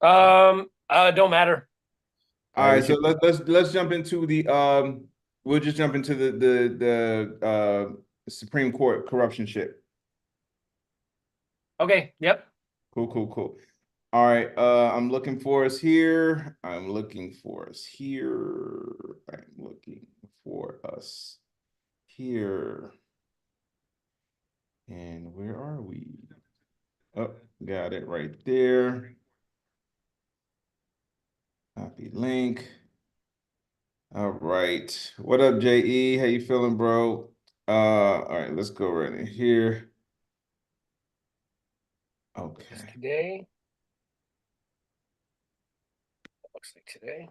Don't matter. All right, so let's jump into the we'll just jump into the Supreme Court corruption shit. Okay. Yep. Cool. All right, I'm looking for us here. I'm looking for us here. And where are we? Oh, got it right there. Copy link. All right. What up, JE? How you feeling, bro? All right, let's go right in here. Okay. Today. Looks like today.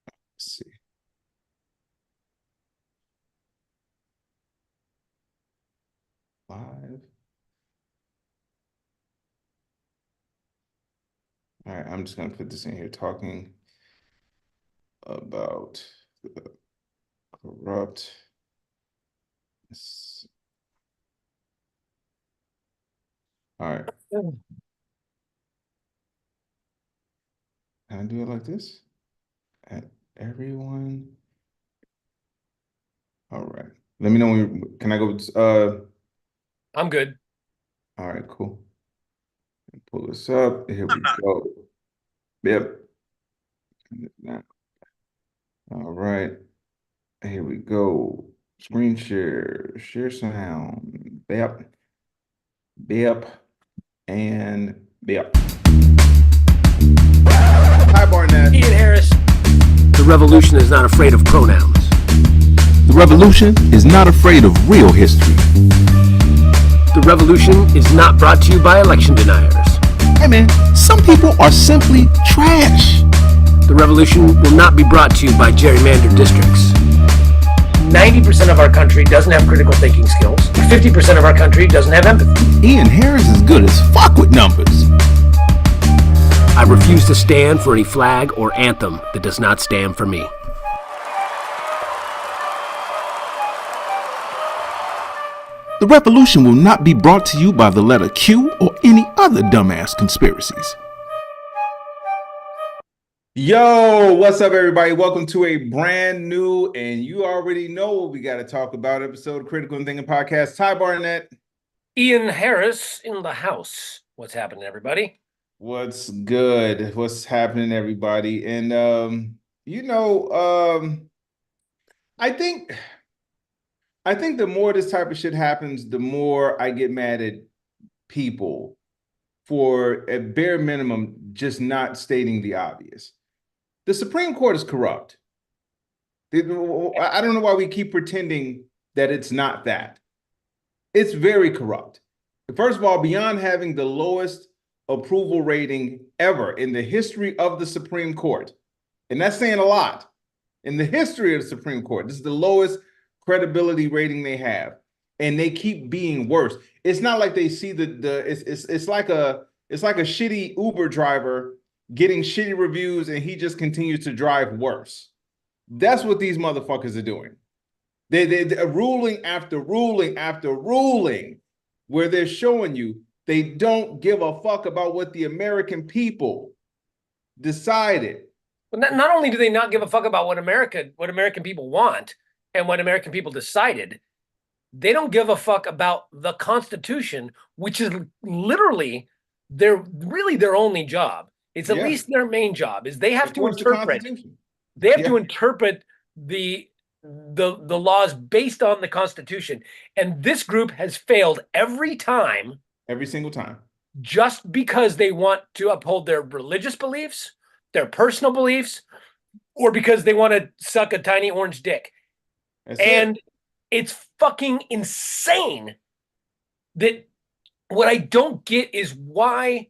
Let's see. Live. All right, I'm just gonna put this in here talking about the corrupt. All right. Can I do it like this? At everyone. All right. Let me know when can I go I'm good. all right, cool. Pull this up. Here we go. Yep. All right. Here we go. Screen share. Share sound. Yep. Yep. And yep. Hi, Barnett. Ian Harris. The revolution is not afraid of pronouns. The revolution is not afraid of real history. The revolution is not brought to you by election deniers. Hey man, some people are simply trash. The revolution will not be brought to you by gerrymandered districts. 90% of our country doesn't have critical thinking skills. 50% of our country doesn't have empathy. Ian Harris is good as fuck with numbers. I refuse to stand for any flag or anthem that does not stand for me. The revolution will not be brought to you by the letter Q or any other dumbass conspiracies. Yo, what's up, everybody? Welcome to a brand new, and you already know what we got to talk about, episode of Critical and Thinking Podcast. Ty Barnett. Ian Harris in the house. What's happening, everybody? What's good? What's happening, everybody? And I think the more this type of shit happens, the more I get mad at people for, at bare minimum, just not stating the obvious. The Supreme Court is corrupt. I don't know why we keep pretending that it's not that. It's very corrupt. First of all, beyond having the lowest approval rating ever in the history of the Supreme Court, and that's saying a lot, in the history of the Supreme Court, this is the lowest credibility rating they have, and they keep being worse. It's not like they see it's like a shitty Uber driver getting shitty reviews and he just continues to drive worse. That's what these motherfuckers are doing. They're ruling after ruling after ruling where they're showing you they don't give a fuck about what the American people decided. Well, not only do they not give a fuck about what American people want and what American people decided, they don't give a fuck about the Constitution, which is literally their only job. It's at least their main job is they have to interpret. They have to interpret the laws based on the Constitution, and this group has failed every single time, just because they want to uphold their religious beliefs, their personal beliefs, or because they want to suck a tiny orange dick. It's fucking insane that what I don't get is why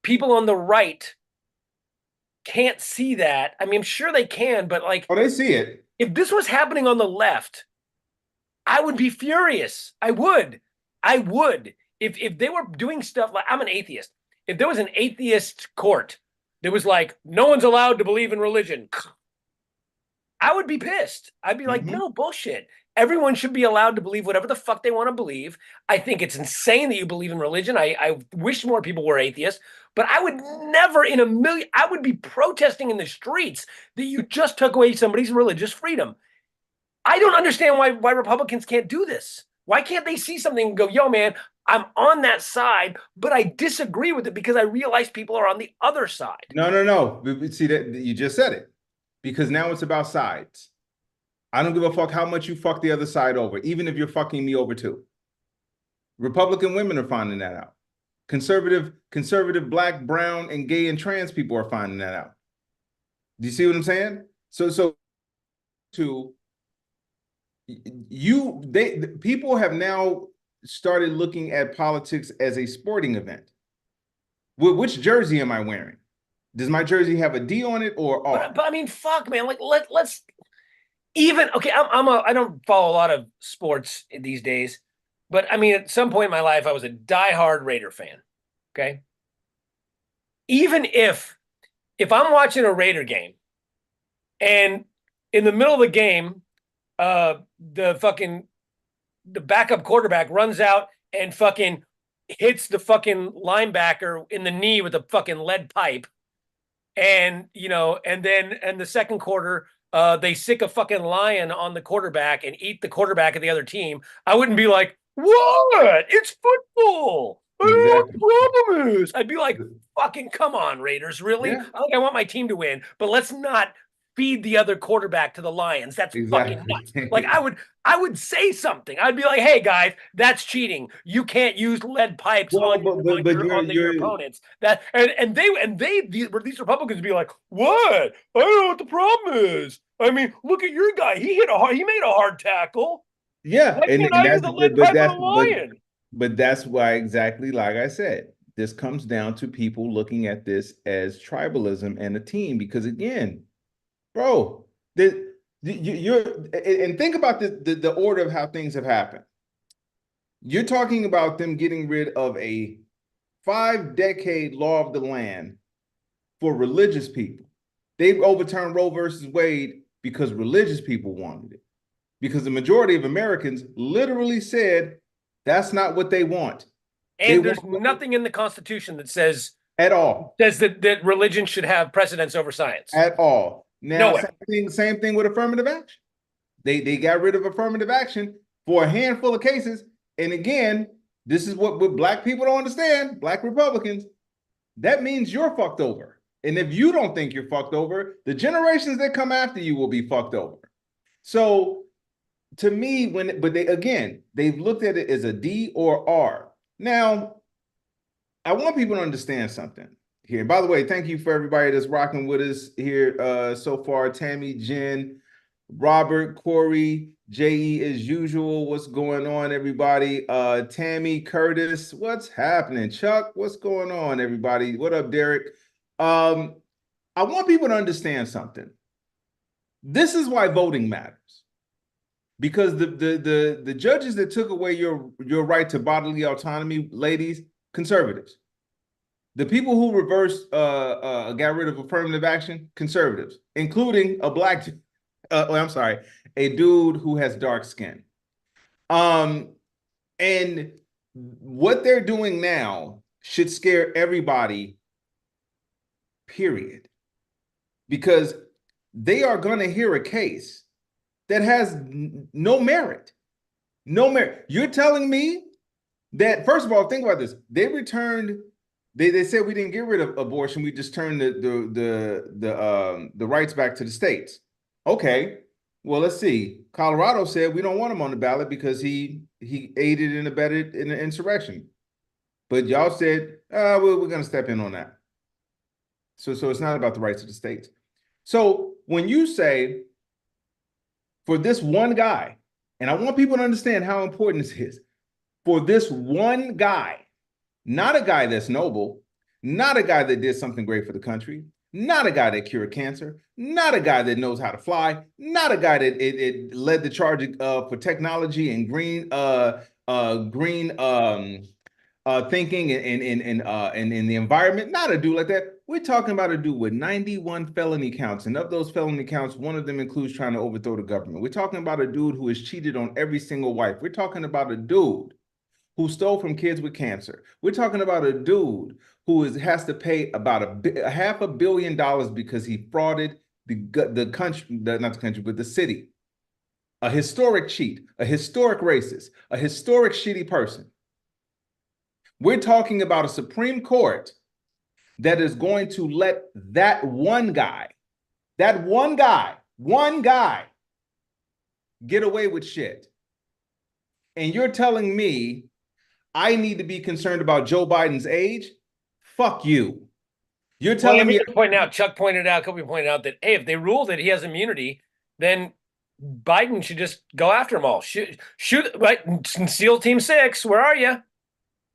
people on the right can't see that. I mean, I'm sure they can, but like, they see it. If this was happening on the left, I would be furious. I would. If they were doing stuff like, I'm an atheist. If there was an atheist court that was like, no one's allowed to believe in religion, I would be pissed. I'd be like, no, bullshit. Everyone should be allowed to believe whatever the fuck they want to believe. I think it's insane that you believe in religion. I wish more people were atheists, but I would never in a million, I would be protesting in the streets that you just took away somebody's religious freedom. I don't understand why Republicans can't do this. Why can't they see something and go, yo, man, I'm on that side, but I disagree with it because I realize people are on the other side. No. See that you just said it, because now it's about sides. I don't give a fuck how much you fuck the other side over, even if you're fucking me over too. Republican women are finding that out. Conservative black, brown, and gay and trans people are finding that out. Do you see what I'm saying? So people have now started looking at politics as a sporting event. Which jersey am I wearing? Does my jersey have a D on it or R? But I mean, fuck, man. Like, let's even okay. I don't follow a lot of sports these days, but I mean, at some point in my life, I was a diehard Raider fan. Okay, even if I'm watching a Raider game, and in the middle of the game, the backup quarterback runs out and fucking hits the fucking linebacker in the knee with a fucking lead pipe. And, and the second quarter, they sick a fucking lion on the quarterback and eat the quarterback of the other team. I wouldn't be like, what? It's football. I don't know what the problem is. I'd be like, fucking come on, Raiders, really? Yeah. I want my team to win, but let's not feed the other quarterback to the Lions. That's fucking nuts. Like I would say something. I'd be like, hey guys, that's cheating. You can't use lead pipes on your opponents. That and these Republicans would be like, what? I don't know what the problem is. I mean, look at your guy. He made a hard tackle. Yeah, Lion? But that's why, exactly like I said, this comes down to people looking at this as tribalism and a team. Because again, bro, you're and think about the order of how things have happened. You're talking about them getting rid of a 5-decade law of the land for religious people. They've overturned Roe versus Wade because religious people wanted it. Because the majority of Americans literally said that's not what they want. And there's nothing in the Constitution that says at all that religion should have precedence over science. At all. Now, Nowhere. Same thing with affirmative action. They got rid of affirmative action for a handful of cases. And again, this is what black people don't understand, black Republicans. That means you're fucked over. And if you don't think you're fucked over, the generations that come after you will be fucked over. So to me, they've looked at it as a D or R. Now, I want people to understand something here. And by the way, thank you for everybody that's rocking with us here so far. Tammy, Jen, Robert, Corey, JE as usual. What's going on, everybody? Tammy, Curtis, what's happening? Chuck, what's going on, everybody? What up, Derek? I want people to understand something. This is why voting matters. Because the judges that took away your right to bodily autonomy, ladies, conservatives. The people who reversed, got rid of affirmative action, conservatives, including a dude who has dark skin. And what they're doing now should scare everybody, period. Because they are going to hear a case that has no merit. No merit. You're telling me that, first of all, think about this. They returned, they said we didn't get rid of abortion, we just turned the rights back to the states. Okay, well, let's see. Colorado said we don't want him on the ballot because he aided and abetted in an insurrection. But y'all said, we're gonna step in on that. So it's not about the rights of the states. So when you say, for this one guy, and I want people to understand how important this is, for this one guy, not a guy that's noble, not a guy that did something great for the country, not a guy that cured cancer, not a guy that knows how to fly, not a guy that it led the charge for technology and green thinking and in the environment. Not a dude like that. We're talking about a dude with 91 felony counts, and of those felony counts, one of them includes trying to overthrow the government. We're talking about a dude who has cheated on every single wife. We're talking about a dude who stole from kids with cancer. We're talking about a dude who has to pay about $500 million because he frauded the country, not the country, but the city. A historic cheat, a historic racist, a historic shitty person. We're talking about a Supreme Court that is going to let that one guy get away with shit. And you're telling me I need to be concerned about Joe Biden's age? Fuck you. You're telling me. Chuck pointed out, Kobe pointed out that, hey, if they rule that he has immunity, then Biden should just go after them all. Shoot, right? SEAL Team 6, where are you?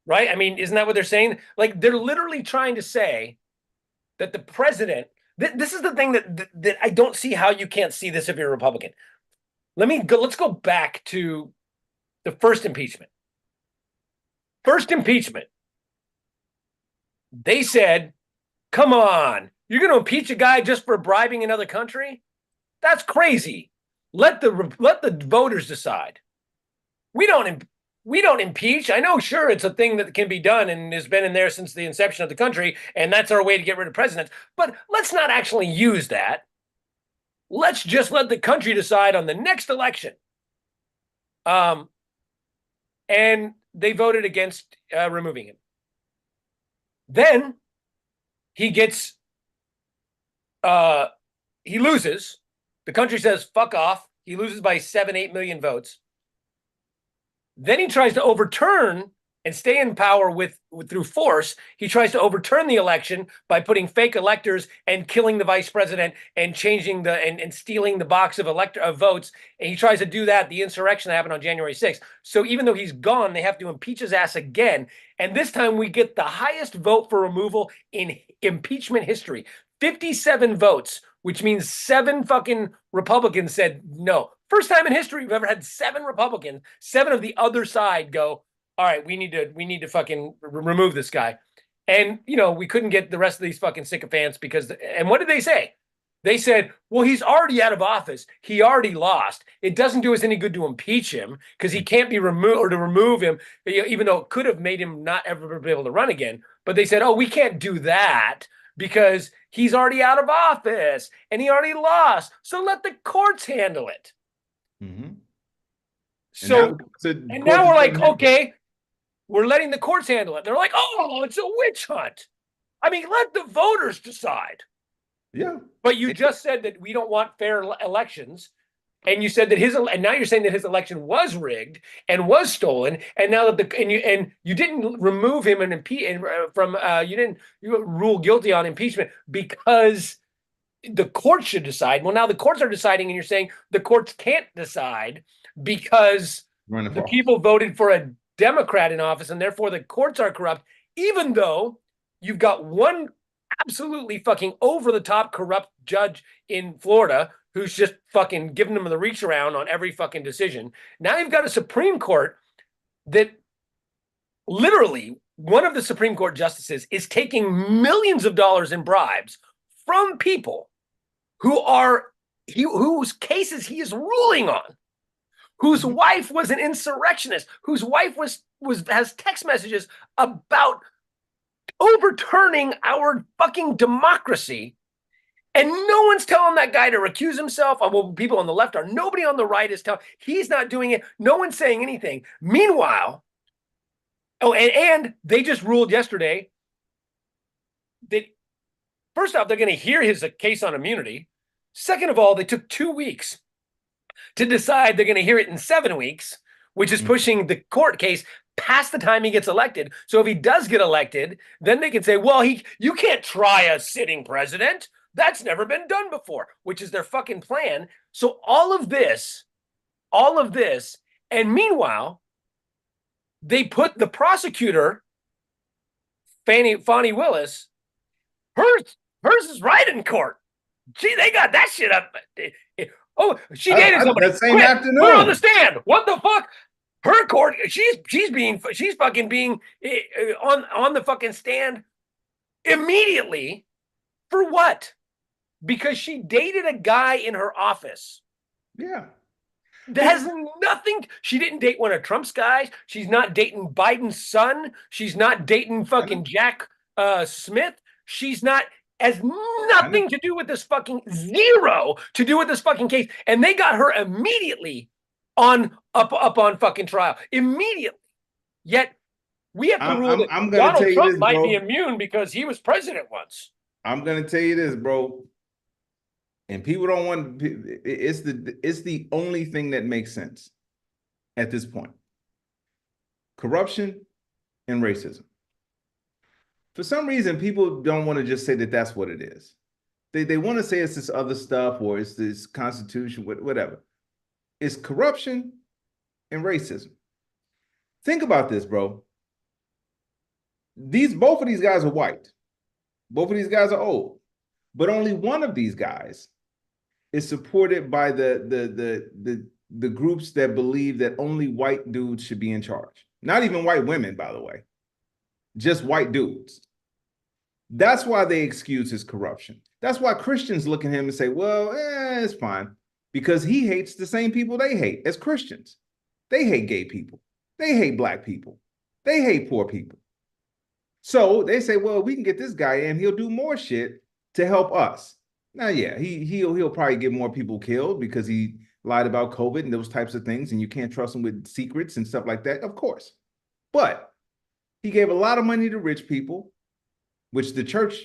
Right? I mean, isn't that what they're saying? Like, they're literally trying to say that the president, this is the thing that I don't see how you can't see this if you're a Republican. Let's go back to the first impeachment. First impeachment. They said, come on, you're going to impeach a guy just for bribing another country? That's crazy. Let the voters decide. We don't impeach. I know, sure, it's a thing that can be done and has been in there since the inception of the country, and that's our way to get rid of presidents. But let's not actually use that. Let's just let the country decide on the next election. And they voted against removing him. Then he loses. The country says, fuck off. He loses by 7-8 million votes. Then he tries to overturn and stay in power through force. He tries to overturn the election by putting fake electors and killing the vice president and changing and stealing the box of votes. And he tries to do that. The insurrection that happened on January 6th. So even though he's gone, they have to impeach his ass again. And this time we get the highest vote for removal in impeachment history. 57 votes, which means 7 fucking Republicans said no. First time in history we've ever had 7 Republicans, 7 of the other side go, all right, we need to fucking remove this guy. And, we couldn't get the rest of these fucking sycophants and what did they say? They said, well, he's already out of office. He already lost. It doesn't do us any good to impeach him because he can't be removed, or to remove him, even though it could have made him not ever be able to run again. But they said, oh, we can't do that because he's already out of office and he already lost. So let the courts handle it. Mm-hmm. So, and now we're like, okay, we're letting the courts handle it. They're like, oh, it's a witch hunt. I mean, let the voters decide. Yeah. But you just said that we don't want fair elections. And you said that and now you're saying that his election was rigged and was stolen. And now that you didn't remove him and you rule guilty on impeachment because the courts should decide. Well, now the courts are deciding, and you're saying the courts can't decide because the people voted for a Democrat in office, and therefore the courts are corrupt, even though you've got one absolutely fucking over-the-top corrupt judge in Florida who's just fucking giving them the reach around on every fucking decision. Now you've got a Supreme Court that literally one of the Supreme Court justices is taking millions of dollars in bribes from people whose cases he is ruling on, whose wife was an insurrectionist, whose wife has text messages about overturning our fucking democracy, and no one's telling that guy to recuse himself. Well, people on the left are. Nobody on the right is telling. He's not doing it. No one's saying anything. Meanwhile, and they just ruled yesterday that first off, they're going to hear his case on immunity. Second of all, they took 2 weeks to decide they're going to hear it in 7 weeks, which is pushing the court case past the time he gets elected. So if he does get elected, then they can say, well, you can't try a sitting president. That's never been done before, which is their fucking plan. So all of this, and meanwhile, they put the prosecutor, Fani Willis, hers is right in court. Gee, they got that shit up. Oh, she dated somebody. That same afternoon. Put her on the stand. What the fuck? her court, she's fucking being on the fucking stand immediately for what? Because she dated a guy in her office. Yeah. That has nothing. She didn't date one of Trump's guys. She's not dating Biden's son. She's not dating fucking Jack Smith. She's not, has nothing to do with this fucking, zero to do with this fucking case. And they got her immediately up on fucking trial. Immediately. Yet we have to rule that Donald Trump might be immune because he was president once. I'm gonna tell you this, bro. And people don't want, it's the only thing that makes sense at this point. Corruption and racism. For some reason, people don't want to just say that that's what it is. They want to say it's this other stuff or it's this constitution, whatever. It's corruption and racism. Think about this, bro. Both of these guys are white. Both of these guys are old. But only one of these guys is supported by the groups that believe that only white dudes should be in charge. Not even white women, by the way. Just white dudes. That's why they excuse his corruption. That's why Christians look at him and say, well, it's fine. Because he hates the same people they hate as Christians. They hate gay people. They hate black people. They hate poor people. So they say, well, we can get this guy in. He'll do more shit to help us. Now, yeah, he'll probably get more people killed because he lied about COVID and those types of things, and you can't trust him with secrets and stuff like that, of course. But he gave a lot of money to rich people, which the church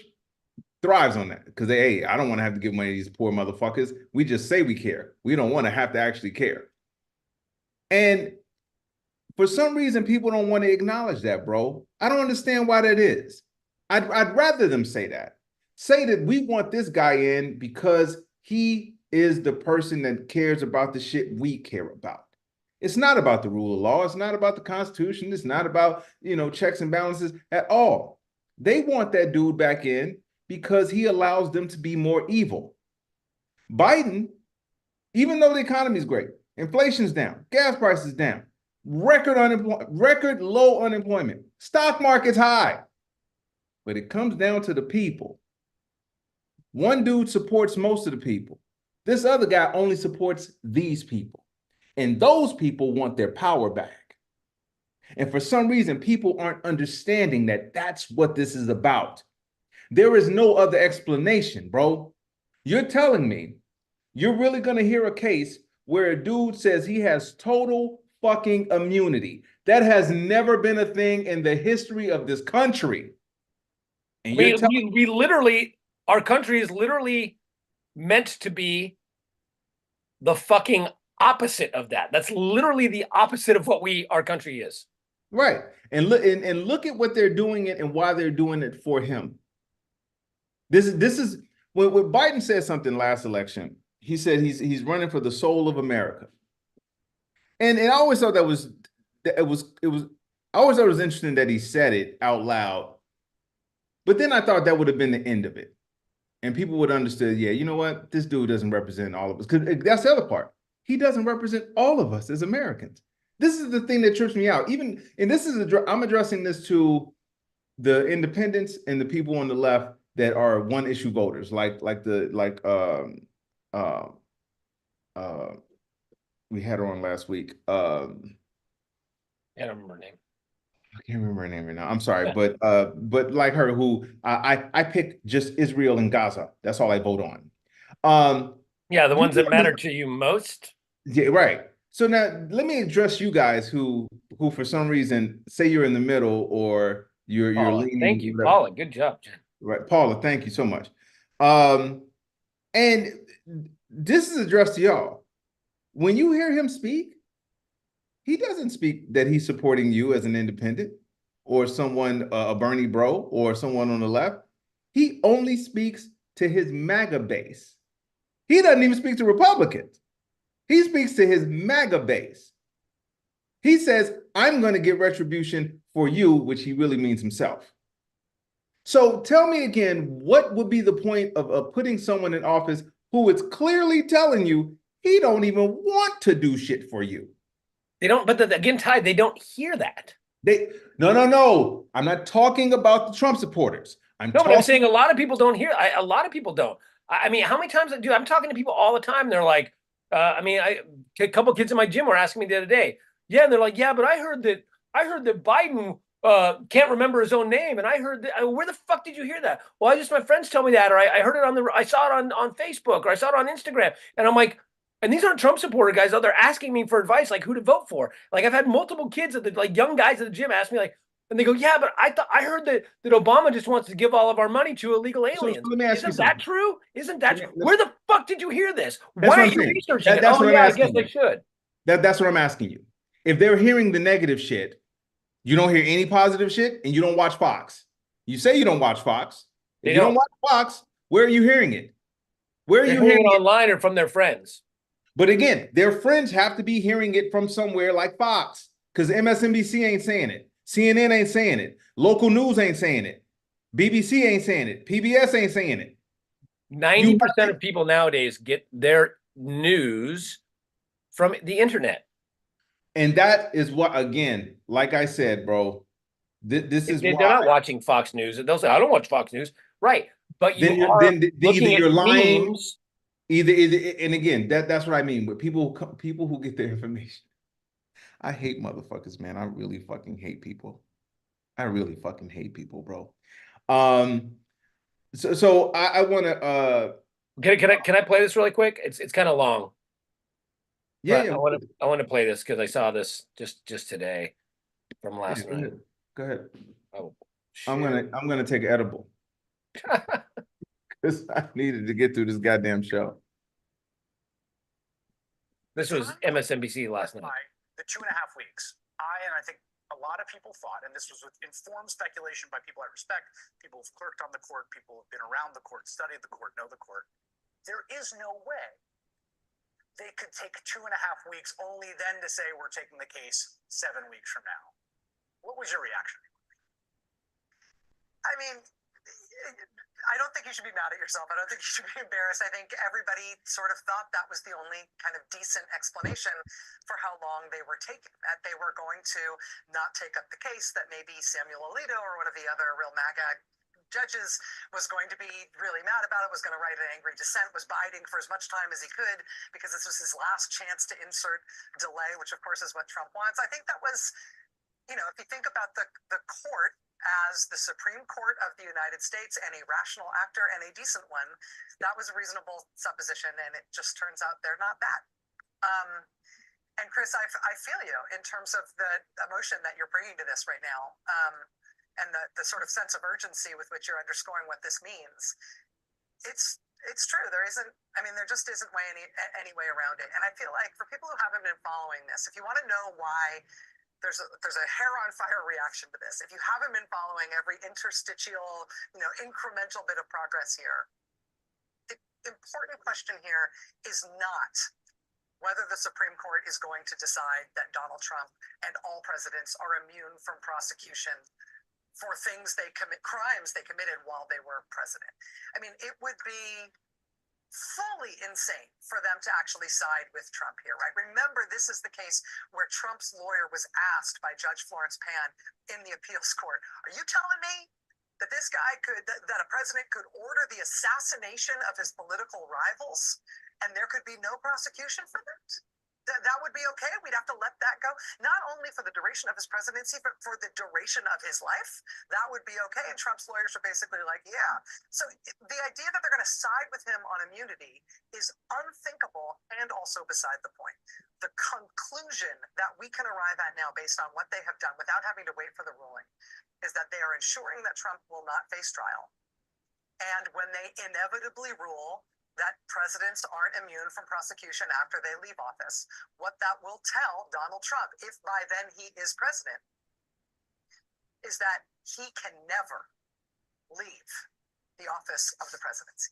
thrives on that because hey, I don't want to have to give money to these poor motherfuckers. We just say we care. We don't want to have to actually care. And for some reason, people don't want to acknowledge that, bro. I don't understand why that is. I'd rather them say that. Say that we want this guy in because he is the person that cares about the shit we care about. It's not about the rule of law. It's not about the Constitution. It's not about, checks and balances at all. They want that dude back in because he allows them to be more evil. Biden, even though the economy is great, inflation's down, gas prices down, record low unemployment, stock market's high, but it comes down to the people. One dude supports most of the people. This other guy only supports these people. And those people want their power back. And for some reason, people aren't understanding that that's what this is about. There is no other explanation, bro. You're telling me you're really going to hear a case where a dude says he has total fucking immunity. That has never been a thing in the history of this country. And we literally, our country is literally meant to be the fucking opposite of that. That's literally the opposite of what our country is. Right. And look at what they're doing it and why they're doing it for him. This is when Biden said something last election. He said he's running for the soul of America. And I always thought I always thought it was interesting that he said it out loud. But then I thought that would have been the end of it. And people would understand, yeah, you know what? This dude doesn't represent all of us. Because that's the other part. He doesn't represent all of us as Americans. This is the thing that trips me out. I'm addressing this to the independents and the people on the left that are one issue voters, we had her on last week. I don't remember her name. I can't remember her name right now. I'm sorry, but like her, who I picked just Israel and Gaza. That's all I vote on. Yeah, the ones that matter to you most. Yeah, right. So now let me address you guys who for some reason say you're in the middle or you're leaning. Thank you, Paula. Good job, Jen. Right, Paula. Thank you so much. And this is addressed to y'all. When you hear him speak, he doesn't speak that he's supporting you as an independent or someone, a Bernie bro or someone on the left. He only speaks to his MAGA base. He doesn't even speak to Republicans. He speaks to his MAGA base. He says, I'm going to get retribution for you, which he really means himself. So tell me again, what would be the point of putting someone in office who is clearly telling you he don't even want to do shit for you? They don't, but again, Ty, they don't hear that. No. I'm not talking about the Trump supporters. No, but I'm saying a lot of people don't hear. A lot of people don't. I mean, how many times I'm talking to people all the time. They're like, a couple kids in my gym were asking me the other day. Yeah, and they're like, yeah, but I heard that Biden can't remember his own name, and I heard that. Where the fuck did you hear that? Well, my friends tell me that, or I heard it I saw it on Facebook, or I saw it on Instagram, and I'm like. And these aren't Trump supporter guys. They're asking me for advice, like who to vote for. Like I've had multiple kids young guys at the gym ask me like, and they go, yeah, but I heard that Obama just wants to give all of our money to illegal aliens. So let me ask you Isn't that something. true? Isn't that true? Where the fuck did you hear this? That's Why what are I'm you saying. researching it? That's Oh what I'm yeah, I asking guess I you. should. That's what I'm asking you. If they're hearing the negative shit, you don't hear any positive shit, and you don't watch Fox. You say you don't watch Fox. If you don't watch Fox, where are you hearing it? Where are you hearing it online or from their friends? But again, their friends have to be hearing it from somewhere like Fox, because MSNBC ain't saying it. CNN ain't saying it. Local news ain't saying it. BBC ain't saying it. PBS ain't saying it. 90% of people nowadays get their news from the internet. And that is what, again, like I said, bro, this is they're why. Not watching Fox News. They'll say, I don't watch Fox News. Right. But then either you're lying, memes. Either, and again, that's what I mean with people who get their information. I hate motherfuckers, man. I really fucking hate people. I really fucking hate people, bro. So I want to. Can I play this really quick? It's kind of long. Yeah, I want to play this because I saw this just today from last night. Go ahead. Oh, I'm gonna take an edible because I needed to get through this goddamn show. This was MSNBC last night. The 2.5 weeks, I think a lot of people thought, and this was with informed speculation by people I respect, people who've clerked on the court, people who've been around the court, studied the court, know the court. There is no way they could take 2.5 weeks only then to say we're taking the case 7 weeks from now. What was your reaction? I mean, I don't think you should be mad at yourself. I don't think you should be embarrassed. I think everybody sort of thought that was the only kind of decent explanation for how long they were taking, that they were going to not take up the case, that maybe Samuel Alito or one of the other real MAGA judges was going to be really mad about it, was going to write an angry dissent, was biding for as much time as he could because this was his last chance to insert delay, which of course is what Trump wants. I think that was, if you think about the court as the Supreme Court of the United States and a rational actor and a decent one, that was a reasonable supposition, and it just turns out they're not that. And Chris, I feel you in terms of the emotion that you're bringing to this right now, and the sort of sense of urgency with which you're underscoring what this means. It's true. There just isn't any way around it. And I feel like for people who haven't been following this, if you want to know why there's a hair on fire reaction to this, if you haven't been following every interstitial, incremental bit of progress here, the important question here is not whether the Supreme Court is going to decide that Donald Trump and all presidents are immune from prosecution for things crimes they committed while they were president. I mean, it would be fully insane for them to actually side with Trump here, right? Remember, this is the case where Trump's lawyer was asked by Judge Florence Pan in the appeals court, are you telling me that this guy that a president could order the assassination of his political rivals and there could be no prosecution for that? That would be okay. We'd have to let that go, not only for the duration of his presidency, but for the duration of his life. That would be okay. And Trump's lawyers are basically like, yeah. So the idea that they're going to side with him on immunity is unthinkable and also beside the point. The conclusion that we can arrive at now based on what they have done without having to wait for the ruling is that they are ensuring that Trump will not face trial. And when they inevitably rule that presidents aren't immune from prosecution after they leave office, what that will tell Donald Trump, if by then he is president, is that he can never leave the office of the presidency.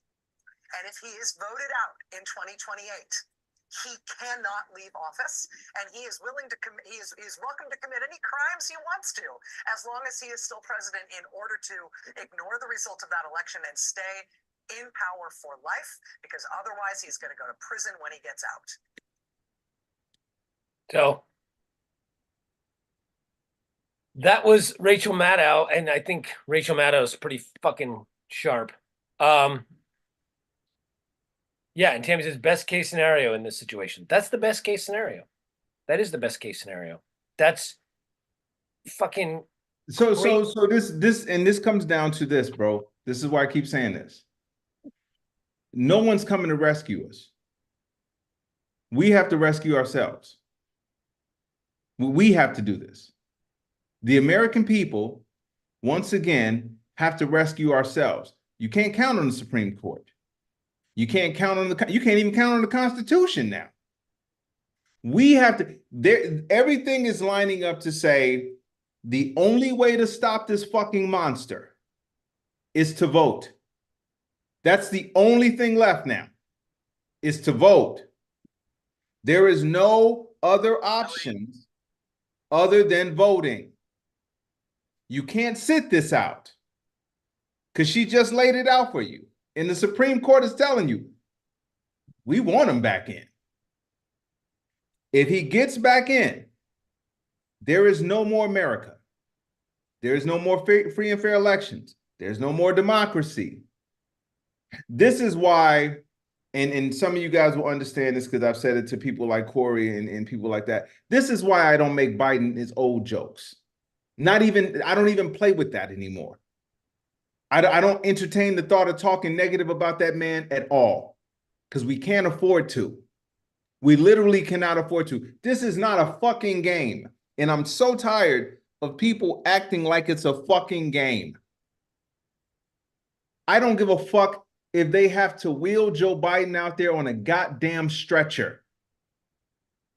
And if he is voted out in 2028, he cannot leave office, and he is willing to he is welcome to commit any crimes he wants to, as long as he is still president, in order to ignore the result of that election and stay in power for life, because otherwise he's going to go to prison when he gets out. So That was Rachel Maddow, and I think Rachel Maddow is pretty fucking sharp. Yeah, and Tammy says best case scenario in this situation. That's the best case scenario. That is the best case scenario. That's fucking So great. this comes down to this, bro. This is why I keep saying this. No one's coming to rescue us. We have to rescue ourselves. We have to do this. The American people, once again, have to rescue ourselves. You can't count on the Supreme Court. You can't even count on the Constitution now. We have to, everything is lining up to say the only way to stop this fucking monster is to vote. That's the only thing left now, is to vote. There is no other options other than voting. You can't sit this out because she just laid it out for you. And the Supreme Court is telling you, we want him back in. If he gets back in, there is no more America. There is no more free and fair elections. There's no more democracy. This is why, and some of you guys will understand this because I've said it to people like Corey and people like that. This is why I don't make Biden his old jokes. I don't even play with that anymore. I don't entertain the thought of talking negative about that man at all because we can't afford to. We literally cannot afford to. This is not a fucking game. And I'm so tired of people acting like it's a fucking game. I don't give a fuck if they have to wheel Joe Biden out there on a goddamn stretcher.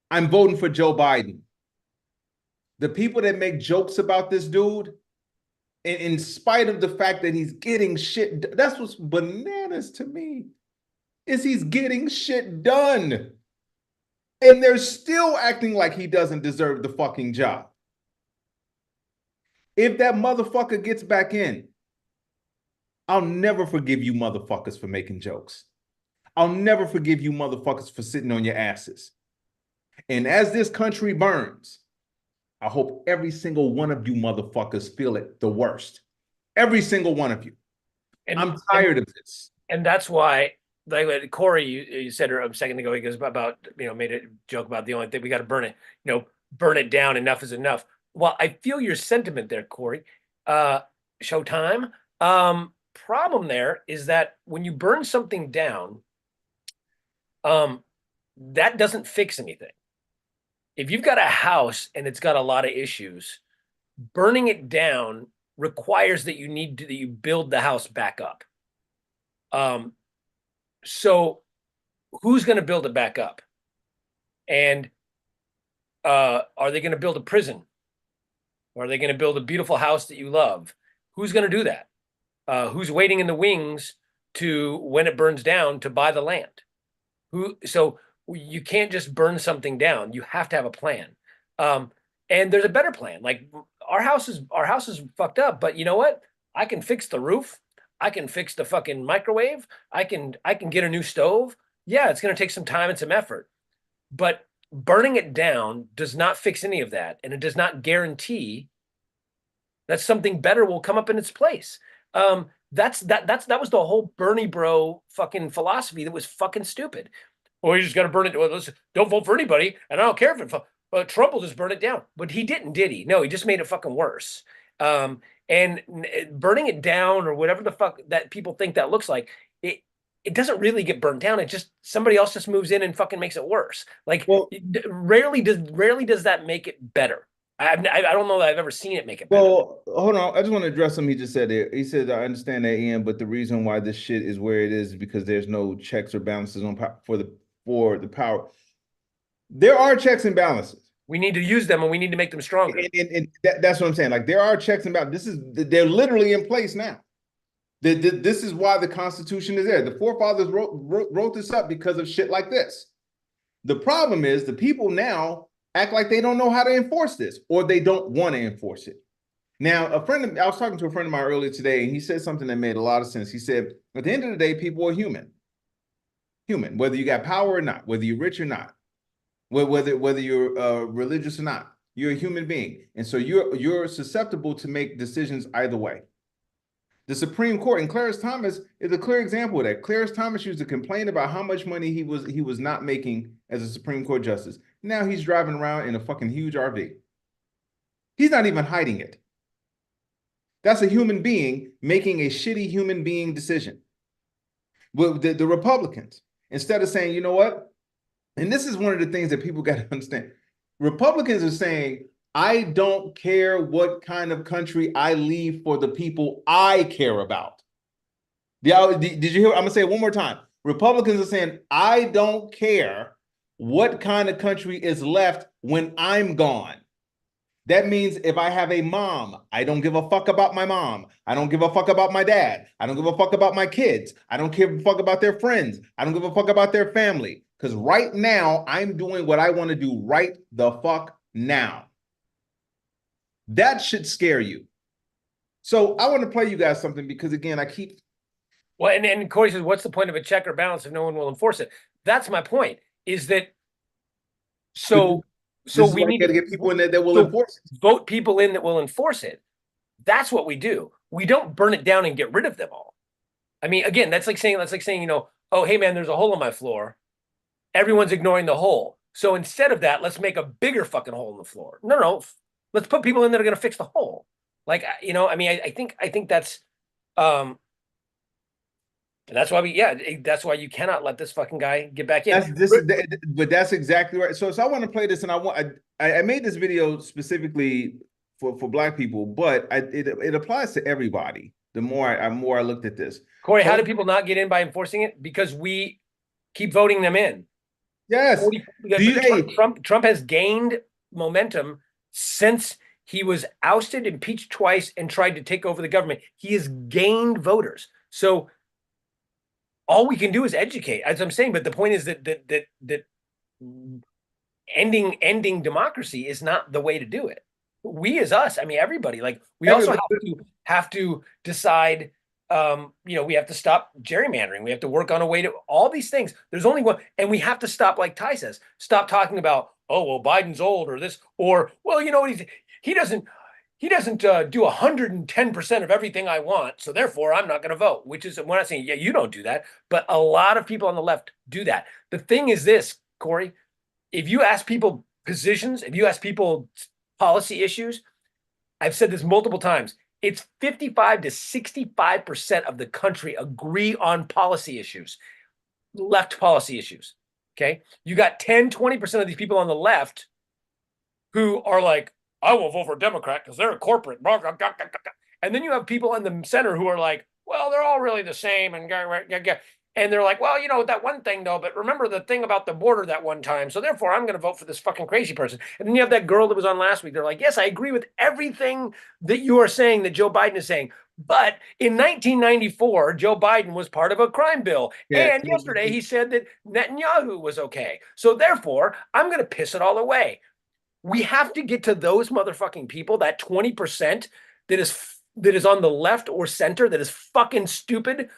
I'm voting for Joe Biden. The people that make jokes about this dude, in spite of the fact that he's getting shit, that's what's bananas to me, is he's getting shit done. And they're still acting like he doesn't deserve the fucking job. If that motherfucker gets back in, I'll never forgive you motherfuckers for making jokes. I'll never forgive you motherfuckers for sitting on your asses. And as this country burns, I hope every single one of you motherfuckers feel it the worst. Every single one of you. And I'm tired of this. And that's why, like Corey, you said a second ago, he goes about, made a joke about the only thing we got to burn it, burn it down. Enough is enough. Well, I feel your sentiment there, Corey. Showtime. Problem there is that when you burn something down, that doesn't fix anything. If you've got a house and it's got a lot of issues, burning it down requires that you build the house back up. So who's going to build it back up? And are they going to build a prison? Or are they going to build a beautiful house that you love? Who's going to do that? Who's waiting in the wings to, when it burns down, to buy the land? So you can't just burn something down. You have to have a plan. And there's a better plan. Like our house is fucked up, but you know what? I can fix the roof. I can fix the fucking microwave. I can get a new stove. Yeah, it's going to take some time and some effort, but burning it down does not fix any of that. And it does not guarantee that something better will come up in its place. That was the whole Bernie bro fucking philosophy that was fucking stupid. Well, you just got to burn it. Well, don't vote for anybody. And I don't care if Trump will just burn it down. But he didn't, did he? No, he just made it fucking worse. And burning it down or whatever the fuck that people think that looks like, it doesn't really get burnt down. It just, somebody else just moves in and fucking makes it worse. Like, well, rarely does that make it better. I don't know that I've ever seen it make it better. Well, hold on. I just want to address something he just said there. He said, I understand that, Ian, but the reason why this shit is where it is because there's no checks or balances on for the power. There are checks and balances. We need to use them and we need to make them stronger. And that's what I'm saying. Like, there are checks and balances. They're literally in place now. This is why the Constitution is there. The forefathers wrote this up because of shit like this. The problem is the people now act like they don't know how to enforce this or they don't want to enforce it. Now, I was talking to a friend of mine earlier today, and he said something that made a lot of sense. He said, at the end of the day, people are human. Whether you got power or not, whether you're rich or not, whether you're religious or not. You're a human being. And so you're susceptible to make decisions either way. The Supreme Court, and Clarence Thomas is a clear example of that. Clarence Thomas used to complain about how much money he was not making as a Supreme Court justice. Now he's driving around in a fucking huge RV. He's not even hiding it. That's a human being making a shitty human being decision. Well, the Republicans, instead of saying, you know what? And this is one of the things that people got to understand. Republicans are saying, I don't care what kind of country I leave for the people I care about. Did you hear? I'm going to say it one more time. Republicans are saying, I don't care what kind of country is left when I'm gone. That means if I have a mom, I don't give a fuck about my mom. I don't give a fuck about my dad. I don't give a fuck about my kids. I don't give a fuck about their friends. I don't give a fuck about their family. Because right now, I'm doing what I want to do right the fuck now. That should scare you. So I want to play you guys something because, again, I keep... Well, and Corey says, what's the point of a check or balance if no one will enforce it? That's my point, is that... So we need to get people in there that will enforce it. Vote people in that will enforce it. That's what we do. We don't burn it down and get rid of them all. I mean, again, that's like saying, you know, oh, hey man, there's a hole in my floor. Everyone's ignoring the hole. So instead of that, let's make a bigger fucking hole in the floor. No. Let's put people in that are going to fix the hole. Like, you know, I mean, I think that's, and that's why that's why you cannot let this fucking guy get back in. But that's exactly right. So I want to play this, and I made this video specifically for Black people, but it applies to everybody. The more I looked at this, Corey, how do people not get in by enforcing it? Because we keep voting them in. Yes. Trump has gained momentum since he was ousted, impeached twice, and tried to take over the government. He has gained voters. So all we can do is educate, as I'm saying. But the point is that ending democracy is not the way to do it. We as us, I mean, everybody, like we also have to decide. You know, we have to stop gerrymandering. We have to work on a way to all these things. There's only one, and we have to stop, like Ty says, stop talking about, oh, well, Biden's old or this, or, well, you know, he doesn't do 110% of everything I want, so therefore I'm not going to vote, which is, we're not saying, yeah, you don't do that, but a lot of people on the left do that. The thing is this, Corey, if you ask people positions, if you ask people policy issues, I've said this multiple times, it's 55 to 65% of the country agree on policy issues, left policy issues. Okay. You got 10, 20% of these people on the left who are like, I will vote for Democrat because they're a corporate. And then you have people in the center who are like, well, they're all really the same. And they're like, well, you know, that one thing though, but remember the thing about the border that one time. So therefore I'm going to vote for this fucking crazy person. And then you have that girl that was on last week. They're like, yes, I agree with everything that you are saying that Joe Biden is saying. But in 1994, Joe Biden was part of a crime bill. Yeah, and yesterday he said that Netanyahu was okay. So therefore I'm going to piss it all away. We have to get to those motherfucking people, that 20% that is on the left or center that is fucking stupid,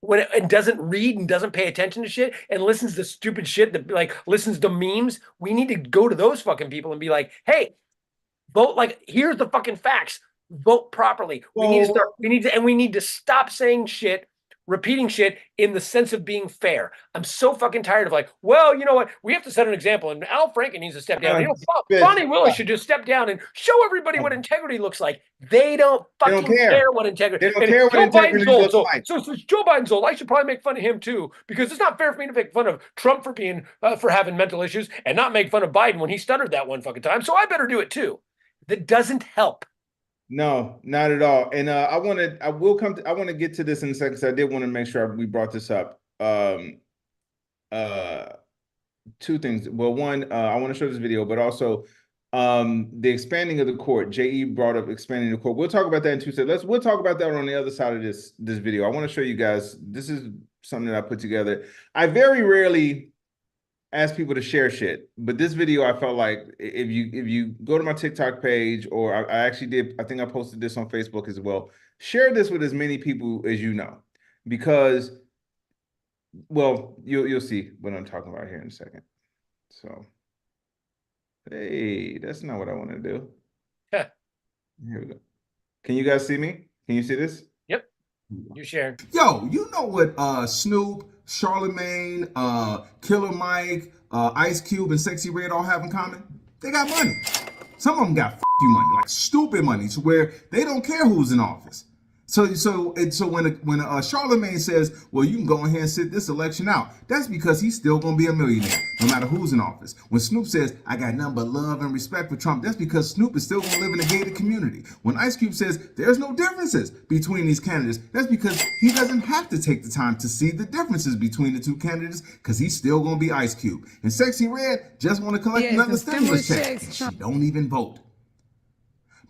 when it doesn't read and doesn't pay attention to shit and listens to stupid shit that like listens to memes. We need to go to those fucking people and be like, hey, vote, like, here's the fucking facts. Vote properly. We need to stop saying shit, repeating shit in the sense of being fair. I'm so fucking tired of like, well, you know what? We have to set an example, and Al Franken needs to step down. You know, Bonnie Willis should just step down and show everybody what integrity looks like. They don't fucking care what integrity. They don't care what integrity looks like. So since Joe Biden's old, I should probably make fun of him too, because it's not fair for me to make fun of Trump for being for having mental issues and not make fun of Biden when he stuttered that one fucking time. So I better do it too. That doesn't help. No, not at all. And I want to get to this in a second, because I did want to make sure we brought this up. Two things. Well, one, I want to show this video, but also the expanding of the court. JE brought up expanding the court. We'll talk about that in 2 seconds. We'll talk about that on the other side of this video. I want to show you guys, this is something that I put together. I very rarely ask people to share shit, but this video, I felt like if you go to my TikTok page, or I actually did, I think I posted this on Facebook as well, share this with as many people as you know, because, well, you'll see what I'm talking about here in a second. So Hey, that's not what I want to do. Huh. Here we go. Can you guys see me? Can you see this? Yep. You share. Yo, you know what Snoop, Charlemagne, Killer Mike, Ice Cube, and Sexy Red all have in common? They got money. Some of them got you money, like stupid money, to where they don't care who's in office. So when Charlemagne says, "Well, you can go ahead and sit this election out," that's because he's still gonna be a millionaire, no matter who's in office. When Snoop says, "I got nothing but love and respect for Trump," that's because Snoop is still gonna live in a gated community. When Ice Cube says there's no differences between these candidates, that's because he doesn't have to take the time to see the differences between the two candidates, because he's still gonna be Ice Cube. And Sexy Red just want to collect another stimulus check. And she don't even vote.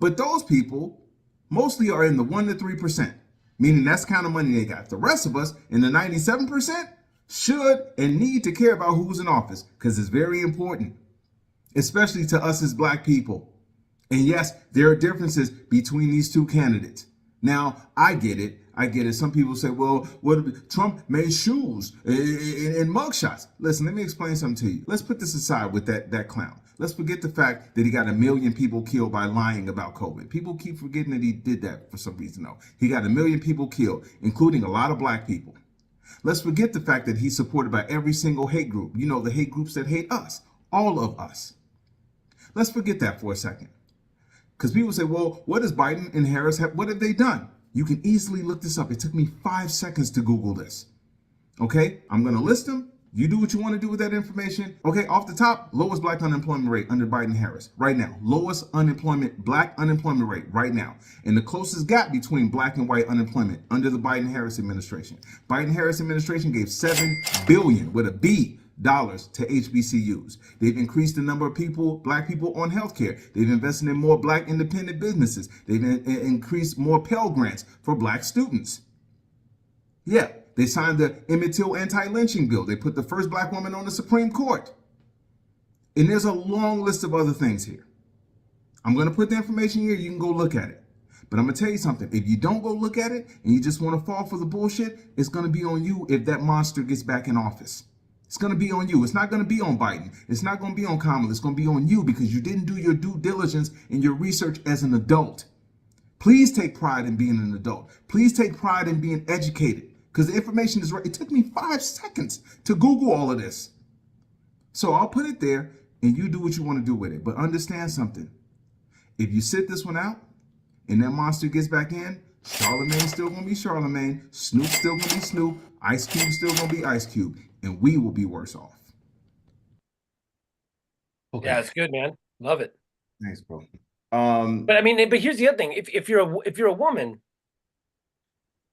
But those people mostly are in the 1 to 3%, meaning that's the kind of money they got. The rest of us in the 97% should and need to care about who's in office, because it's very important, especially to us as black people. And yes, there are differences between these two candidates. Now, I get it. Some people say, well, what Trump made shoes and mugshots. Listen, let me explain something to you. Let's put this aside with that clown. Let's forget the fact that he got 1 million people killed by lying about COVID. People keep forgetting that he did that for some reason, though. He got 1 million people killed, including a lot of black people. Let's forget the fact that he's supported by every single hate group. You know, the hate groups that hate us, all of us. Let's forget that for a second. Because people say, well, what does Biden and Harris have? What have they done? You can easily look this up. It took me 5 seconds to Google this. Okay, I'm going to list them. You do what you want to do with that information. Okay, off the top, lowest black unemployment rate under Biden Harris right now. Lowest black unemployment rate right now. And the closest gap between black and white unemployment under the Biden Harris administration. Biden Harris administration gave $7 billion with a B dollars to HBCUs. They've increased the number of black people on healthcare. They've invested in more black independent businesses. They've increased more Pell Grants for black students. Yeah, they signed the Emmett Till anti-lynching bill. They put the first black woman on the Supreme Court. And there's a long list of other things here. I'm going to put the information here. You can go look at it. But I'm going to tell you something. If you don't go look at it and you just want to fall for the bullshit, it's going to be on you if that monster gets back in office. It's going to be on you. It's not going to be on Biden. It's not going to be on Kamala. It's going to be on you because you didn't do your due diligence and your research as an adult. Please take pride in being an adult. Please take pride in being educated because the information is right. It took me 5 seconds to Google all of this. So I'll put it there and you do what you want to do with it. But understand something. If you sit this one out and that monster gets back in, Charlemagne's still going to be Charlemagne. Snoop's still going to be Snoop. Ice Cube's still going to be Ice Cube. And we will be worse off. Okay. Yeah, it's good, man. Love it. Thanks, bro. But I mean, but here's the other thing: if you're a woman,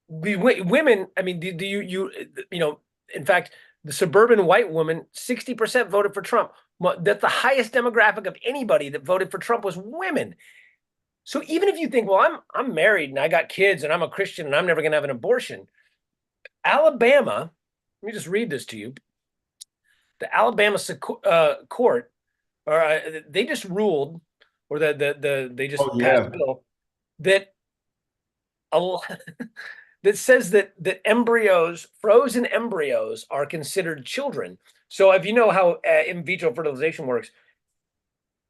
women, I mean, do you know? In fact, the suburban white woman, 60% voted for Trump. That's the highest demographic of anybody that voted for Trump was women. So even if you think, well, I'm married and I got kids and I'm a Christian and I'm never going to have an abortion, Alabama. Let me just read this to you. The Alabama court, they just ruled, or they just passed a bill that that says that frozen embryos, are considered children. So if you know how in vitro fertilization works,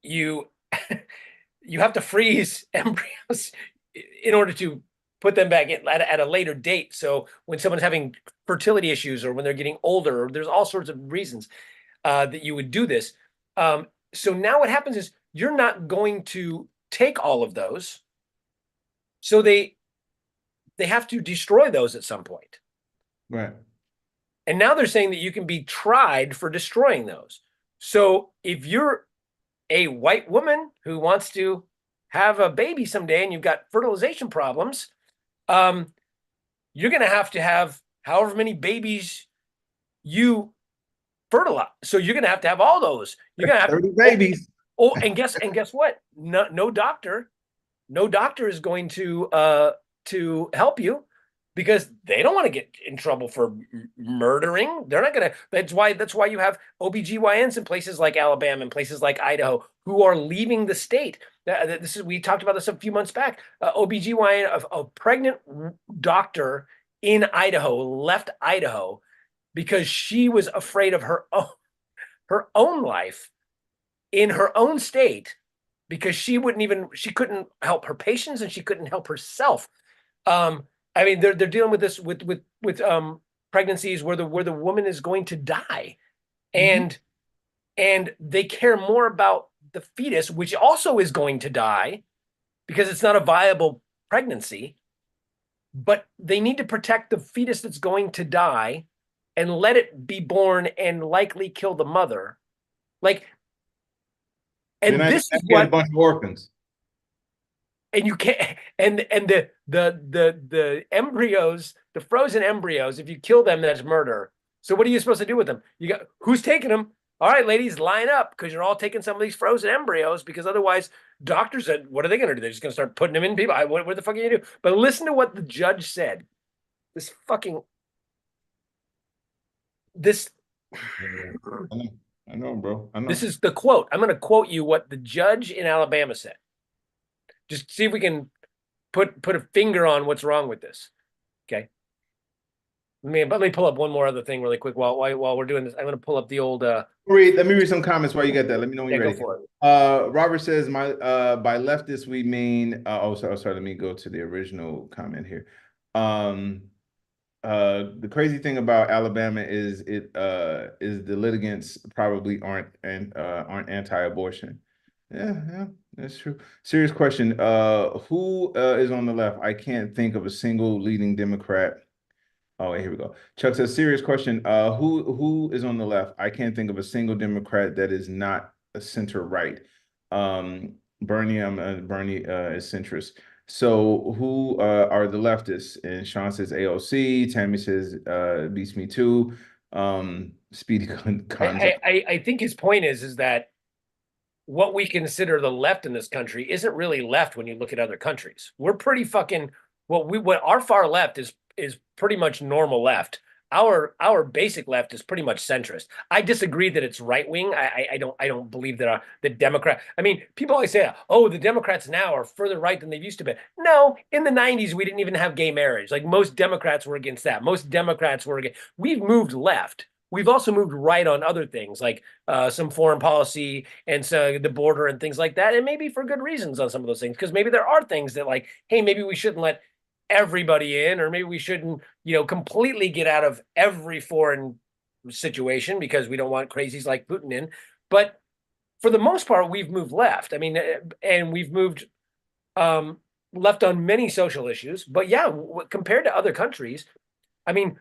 you have to freeze embryos in order to put them back in at a later date. So when someone's having fertility issues or when they're getting older, or there's all sorts of reasons that you would do this. So now what happens is you're not going to take all of those. So they have to destroy those at some point. Right. And now they're saying that you can be tried for destroying those. So if you're a white woman who wants to have a baby someday and you've got fertilization problems, you're going to have however many babies you fertilize. So you're going to have all those. You're going to have 30 babies. Oh, and guess what? No doctor is going to help you because they don't want to get in trouble for murdering. They're not going to. That's why you have OBGYNs in places like Alabama and places like Idaho who are leaving the state. We talked about this a few months back. OBGYN, a pregnant doctor in Idaho, left Idaho because she was afraid of her own life in her own state because she couldn't help her patients and she couldn't help herself. I mean, they're dealing with this with pregnancies where the woman is going to die, and they care more about the fetus, which also is going to die because it's not a viable pregnancy. But they need to protect the fetus that's going to die and let it be born and likely kill the mother. Like, and Then this is get a what, bunch of orphans. and you can't, and the embryos, the frozen embryos, if you kill them, that's murder. So what are you supposed to do with them? You got, who's taking them? All right, ladies, line up because you're all taking some of these frozen embryos because otherwise doctors said, what are they going to do? They're just going to start putting them in people. What the fuck are you going to do? But listen to what the judge said. This fucking, this, I know, bro. I know. this is the quote. I'm going to quote you what the judge in Alabama said. Just see if we can put a finger on what's wrong with this. Okay. Let me pull up one more other thing really quick while we're doing this. I'm going to pull up the old. Let me read some comments while you get that. Let me know when Yeah, you're go ready. for it. Robert says, "My by leftist we mean." Sorry. Let me go to the original comment here. The crazy thing about Alabama is is the litigants probably aren't anti-abortion. Yeah, that's true. Serious question. Who is on the left? I can't think of a single leading Democrat. Oh, here we go. Chuck says, serious question. Who is on the left? I can't think of a single Democrat that is not a center right. Bernie is centrist. So who are the leftists? And Sean says AOC. Tammy says beats me too. Speedy I think his point is that what we consider the left in this country isn't really left when you look at other countries. We're pretty fucking what our far left is pretty much normal left. Our basic left is pretty much centrist. I disagree that it's right wing. I don't believe that the Democrat. I mean, people always say, "Oh, the Democrats now are further right than they've used to be." No, in the 90s we didn't even have gay marriage. Like most Democrats were against that. Most Democrats were against. We've moved left. We've also moved right on other things like some foreign policy and so the border and things like that, and maybe for good reasons on some of those things because maybe there are things that like, hey, maybe we shouldn't let everybody in, or maybe we shouldn't, completely get out of every foreign situation because we don't want crazies like Putin in. But for the most part, we've moved left. I mean, and we've moved left on many social issues. But yeah, compared to other countries, I mean,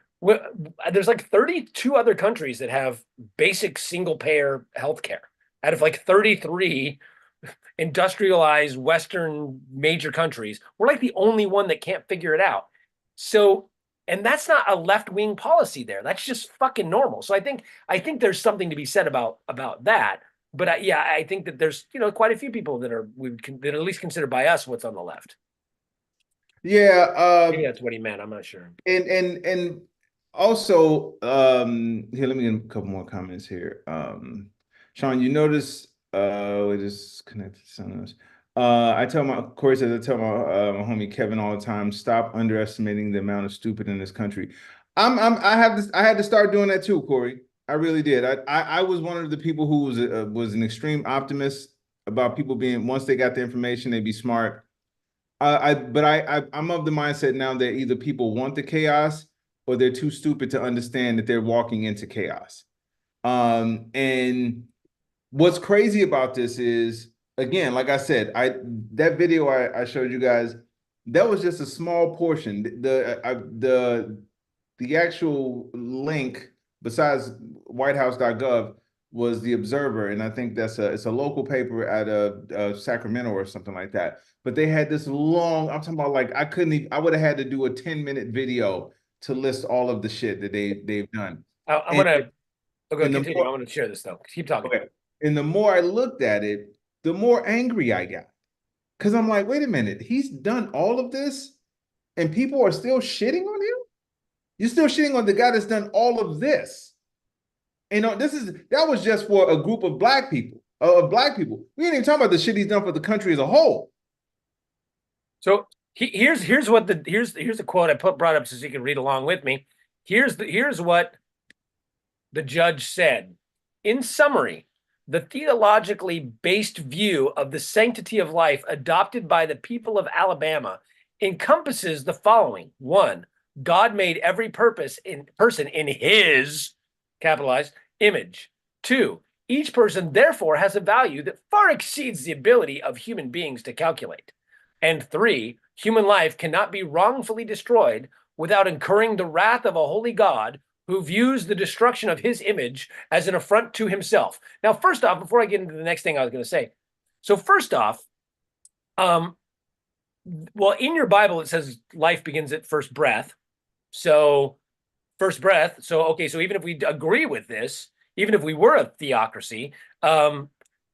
there's like 32 other countries that have basic single payer healthcare out of like 33 industrialized Western major countries. We're like the only one that can't figure it out. So, and that's not a left-wing policy there. That's just fucking normal. So I think there's something to be said about that. But I think that there's quite a few people that are at least considered by us what's on the left. Yeah, maybe that's what he meant. I'm not sure. And also, here, let me get a couple more comments here. Sean, you notice we just connected to something else. Corey says, I tell my homie Kevin all the time, stop underestimating the amount of stupid in this country. I had to start doing that too, Corey. I really did. I was one of the people who was an extreme optimist about people being, once they got the information, they'd be smart. I'm of the mindset now that either people want the chaos or they're too stupid to understand that they're walking into chaos. And what's crazy about this is, again, like I said, that video I showed you guys, that was just a small portion. The actual link besides whitehouse.gov was the Observer, and I think it's a local paper out of Sacramento or something like that. But they had this long, I'm talking about like I would have had to do a 10-minute video to list all of the shit that they've done. I'm gonna continue. I want to share this though. Keep talking. Okay. And the more I looked at it, the more angry I got. Because I'm like, wait a minute, he's done all of this and people are still shitting on him? You're still shitting on the guy that's done all of this. That was just for a group of black people. We ain't even talking about the shit he's done for the country as a whole. So here's the quote I brought up so you can read along with me. Here's what the judge said. In summary, the theologically based view of the sanctity of life adopted by the people of Alabama encompasses the following. One, God made every person in his, capitalized, image. Two, each person therefore has a value that far exceeds the ability of human beings to calculate. And three, human life cannot be wrongfully destroyed without incurring the wrath of a holy God who views the destruction of his image as an affront to himself. Now, first off, before I get into the next thing I was going to say, so first off, well, in your Bible, it says life begins at first breath. So first breath. So, okay, so even if we agree with this, even if we were a theocracy,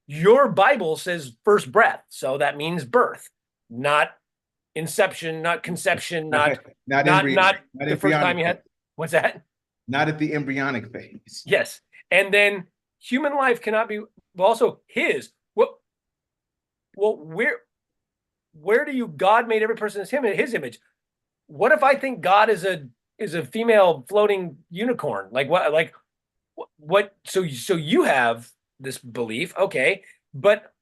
your Bible says first breath. So that means birth, not inception, not conception, not the first time you had. What's that? Not at the embryonic phase. Yes. And then human life cannot be also his. Well, where do you, God made every person as him in his image? What if I think God is a female floating unicorn? Like what so you have this belief, okay, but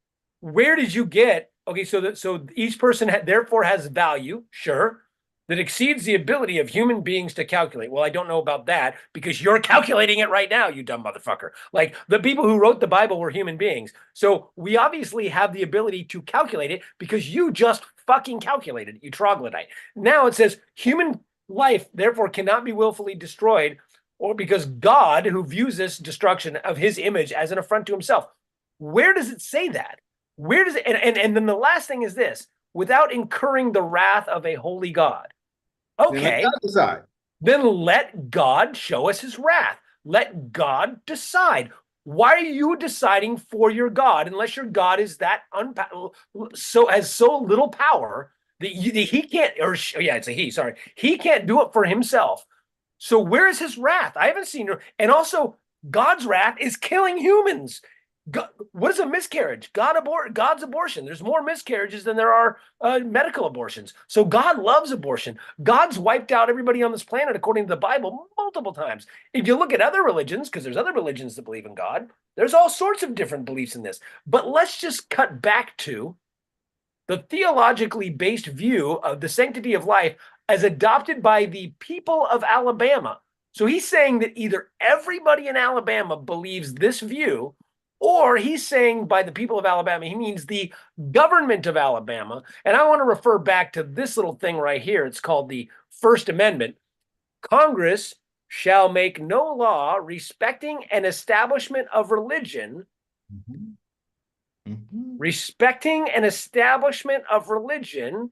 where did you get, okay, so each person therefore has value, sure, that exceeds the ability of human beings to calculate. Well, I don't know about that because you're calculating it right now, you dumb motherfucker. Like, the people who wrote the Bible were human beings. So we obviously have the ability to calculate it because you just fucking calculated it, you troglodyte. Now it says human life therefore cannot be willfully destroyed, or because God, who views this destruction of his image as an affront to himself. Where does it say that? Where does it, and then the last thing is this, without incurring the wrath of a holy God. Okay, then let God show us his wrath. Let God decide. Why are you deciding for your God unless your God is that has so little power that he can't, or yeah, it's a he, sorry. He can't do it for himself. So where is his wrath? I haven't seen her. And also, God's wrath is killing humans. God, what is a miscarriage? God's abortion. There's more miscarriages than there are medical abortions. So God loves abortion. God's wiped out everybody on this planet, according to the Bible, multiple times. If you look at other religions, because there's other religions that believe in God, there's all sorts of different beliefs in this. But let's just cut back to the theologically based view of the sanctity of life as adopted by the people of Alabama. So he's saying that either everybody in Alabama believes this view, or he's saying by the people of Alabama, he means the government of Alabama. And I want to refer back to this little thing right here. It's called the First Amendment. Congress shall make no law respecting an establishment of religion. Respecting an establishment of religion.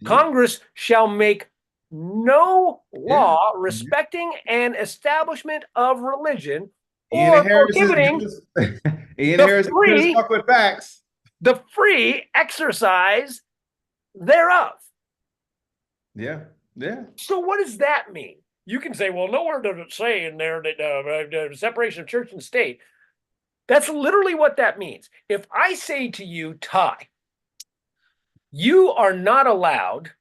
Congress shall make no law respecting an establishment of religion, or prohibiting the free exercise thereof. Yeah. So what does that mean? You can say, well, nowhere does it say in there that separation of church and state. That's literally what that means. If I say to you, Ty, you are not allowed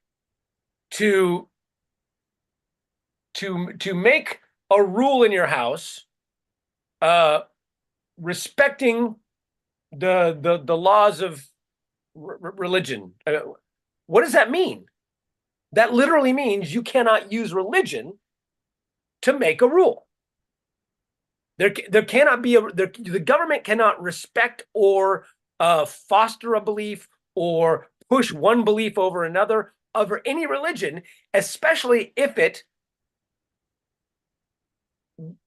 to make a rule in your house respecting the laws of religion. What does that mean? That literally means you cannot use religion to make a rule. There cannot be the government cannot respect or foster a belief or push one belief over another over any religion, especially if it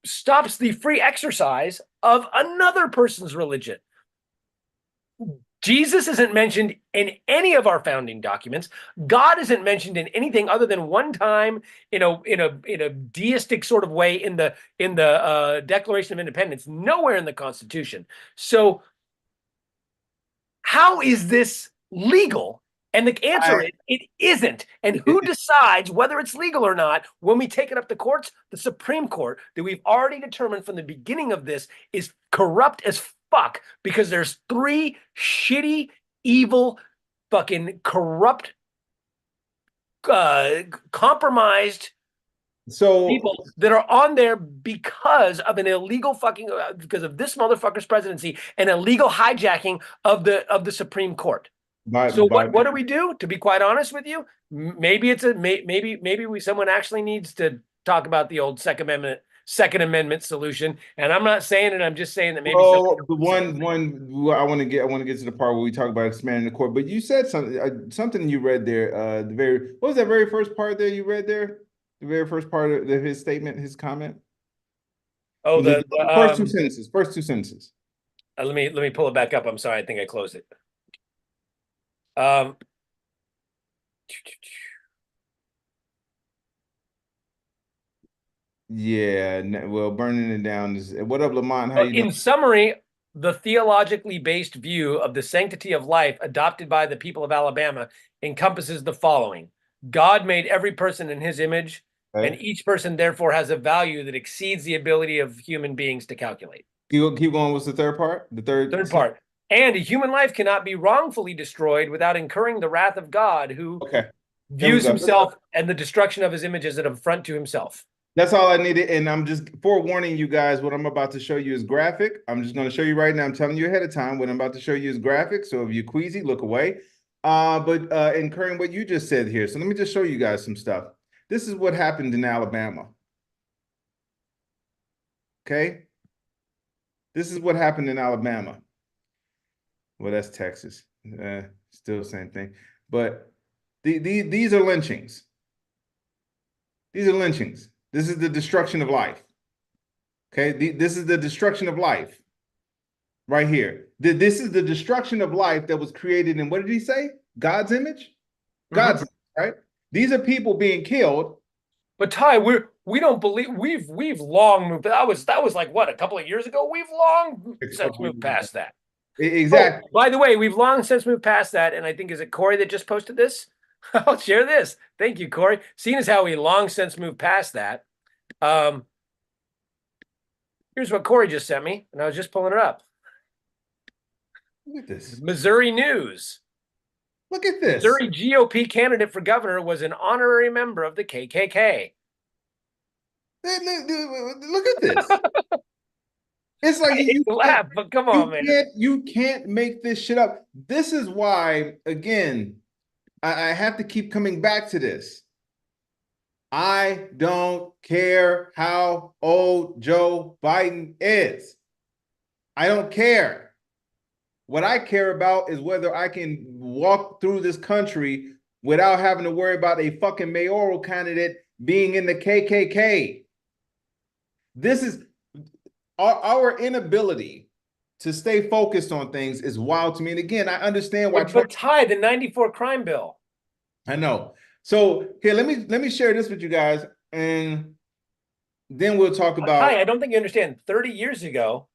stops the free exercise of another person's religion. Jesus isn't mentioned in any of our founding documents. God isn't mentioned in anything other than one time in a deistic sort of way in the Declaration of Independence. Nowhere in the Constitution. So how is this legal? And the answer is it isn't. And who decides whether it's legal or not when we take it up to courts? The Supreme Court, that we've already determined from the beginning of this is corrupt as fuck, because there's three shitty, evil, fucking corrupt, compromised So people that are on there because of an illegal fucking because of this motherfucker's presidency and illegal hijacking of the Supreme Court. So what do we do? To be quite honest with you, maybe it's maybe someone actually needs to talk about the old Second Amendment solution. And I'm not saying it. I'm just saying that maybe. Well, the one I want to get to the part where we talk about expanding the court. But you said something you read there. What was that very first part there you read there? The very first part of his statement, his comment. Oh, the first two sentences. First two sentences. Let me pull it back up. I'm sorry. I think I closed it. Yeah, well, burning it down is what up, Lamont? How you doing? In summary, the theologically based view of the sanctity of life adopted by the people of Alabama encompasses the following: God made every person in his image, and each person therefore has a value that exceeds the ability of human beings to calculate. Keep going. What's the third part? The third part. And a human life cannot be wrongfully destroyed without incurring the wrath of God, who views himself and the destruction of his image as an affront to himself. That's all I needed. And I'm just forewarning you guys, what I'm about to show you is graphic. I'm just going to show you right now. I'm telling you ahead of time. What I'm about to show you is graphic. So if you're queasy, look away. But incurring what you just said here. So let me just show you guys some stuff. This is what happened in Alabama. Okay. This is what happened in Alabama. Well, that's Texas. Still the same thing. But these are lynchings. These are lynchings. This is the destruction of life. Okay, this is the destruction of life right here. This is the destruction of life that was created in, what did he say? God's image? God's image, right? These are people being killed. But Ty, we don't believe we've long moved. That was like what, a couple of years ago? We've long since moved past that. Exactly. Oh, by the way, we've long since moved past that, and I think, is it Corey that just posted this? I'll share this. Thank you, Corey. Seeing as how we long since moved past that, here's what Corey just sent me, and I was just pulling it up. Look at this. Missouri News. Look at this. Missouri GOP candidate for governor was an honorary member of the KKK. Look at this. It's like you laugh, but come on, man. You can't make this shit up. This is why, again, I have to keep coming back to this. I don't care how old Joe Biden is. I don't care. What I care about is whether I can walk through this country without having to worry about a fucking mayoral candidate being in the KKK. This is our inability to stay focused on things is wild to me. And again, I understand why. But Ty, the '94 crime bill. I know. So here, let me share this with you guys, and then we'll talk about. Ty, I don't think you understand. 30 years ago,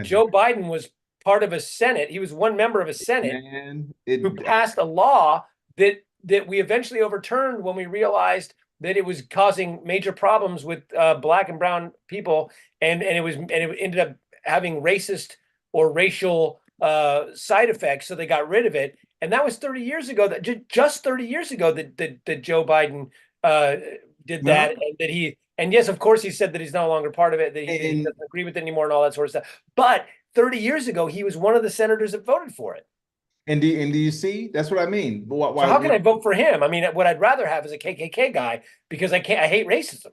Joe Biden was part of a Senate. He was one member of a Senate who passed a law that we eventually overturned when we realized that it was causing major problems with Black and brown people, and it ended up having racist or racial side effects. So they got rid of it, and that was 30 years ago. That just 30 years ago that Joe Biden did that, and that he. And yes, of course, he said that he's no longer part of it, that he doesn't agree with it anymore, and all that sort of stuff. But 30 years ago, he was one of the senators that voted for it. And do you see? That's what I mean. So how can I vote for him? I mean, what I'd rather have is a KKK guy, because I hate racism.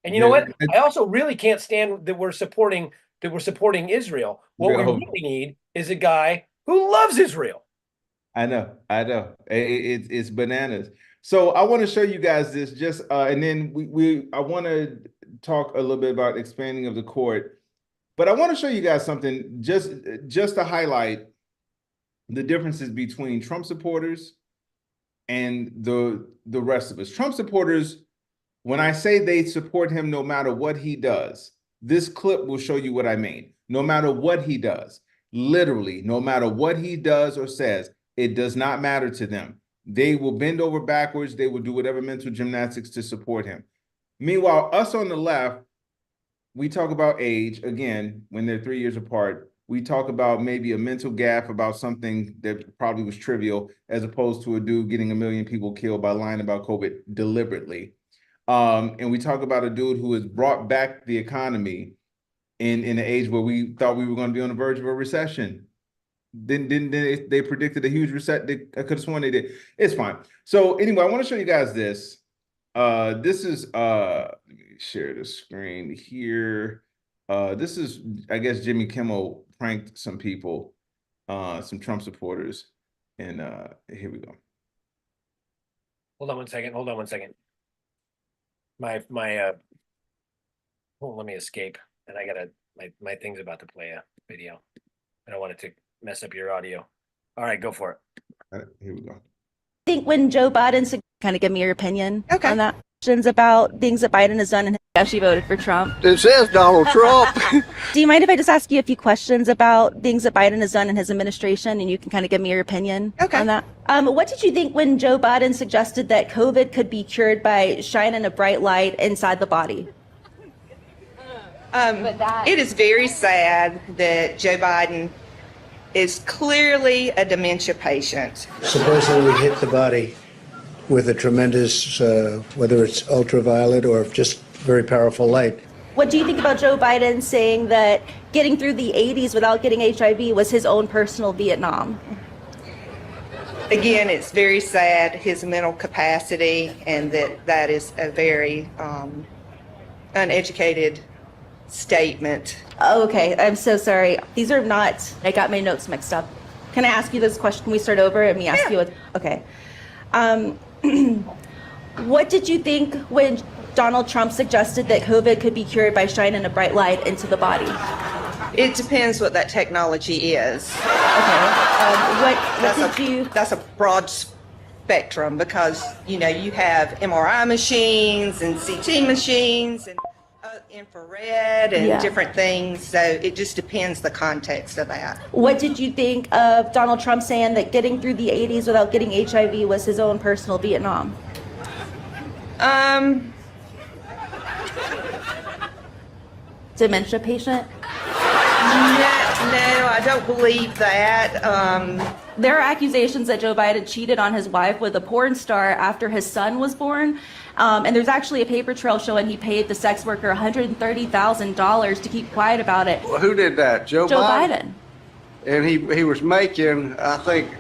And you know what? I also really can't stand that we're supporting Israel. What we really need is a guy who loves Israel. I know. It's bananas. So I want to show you guys this, just and then I want to talk a little bit about expanding of the court, but I want to show you guys something just to highlight the differences between Trump supporters and the rest of us. Trump supporters, when I say they support him no matter what he does, this clip will show you what I mean. No matter what he does, literally, no matter what he does or says, it does not matter to them. They will bend over backwards. They will do whatever mental gymnastics to support him. Meanwhile, us on the left, we talk about age. Again, when they're 3 years apart, we talk about maybe a mental gaffe about something that probably was trivial, as opposed to a dude getting 1 million people killed by lying about COVID deliberately. And we talk about a dude who has brought back the economy in an age where we thought we were going to be on the verge of a recession. Then they predicted a huge recession. I could have sworn they did. It's fine. So anyway, I want to show you guys this. This is let me share the screen here. This is, I guess, Jimmy Kimmel pranked some people, some Trump supporters, and here we go. Hold on one second. Hold on one second. My let me escape. And I gotta my thing's about to play a video. I don't want it to mess up your audio. All right, go for it. All right, here we go. I think when Joe Biden kind of give me your opinion Okay. on that. Questions about things that Biden has done and how she voted for Trump. It says Donald Trump. Do you mind if I just ask you a few questions about things that Biden has done in his administration, and you can kind of give me your opinion Okay. on that? What did you think when Joe Biden suggested that COVID could be cured by shining a bright light inside the body? It is very sad that Joe Biden is clearly a dementia patient. Supposedly hit the body with a tremendous, whether it's ultraviolet or just very powerful light. What do you think about Joe Biden saying that getting through the 80s without getting HIV was his own personal Vietnam? Again, it's very sad, his mental capacity, and that is a very uneducated statement. Oh, okay, I'm so sorry. These are not, I got my notes mixed up. Can I ask you this question? Can we start over and me ask you what, okay. What did you think when Donald Trump suggested that COVID could be cured by shining a bright light into the body? It depends what that technology is. Okay, what did you? That's a broad spectrum because, you know, you have MRI machines and CT machines and infrared and Yeah. different things. So it just depends the context of that. What did you think of Donald Trump saying that getting through the 80s without getting HIV was his own personal Vietnam? Dementia patient? No, I don't believe that. There are accusations that Joe Biden cheated on his wife with a porn star after his son was born. And there's actually a paper trail showing he paid the sex worker $130,000 to keep quiet about it. Who did that? Joe Biden. And he was making, I think,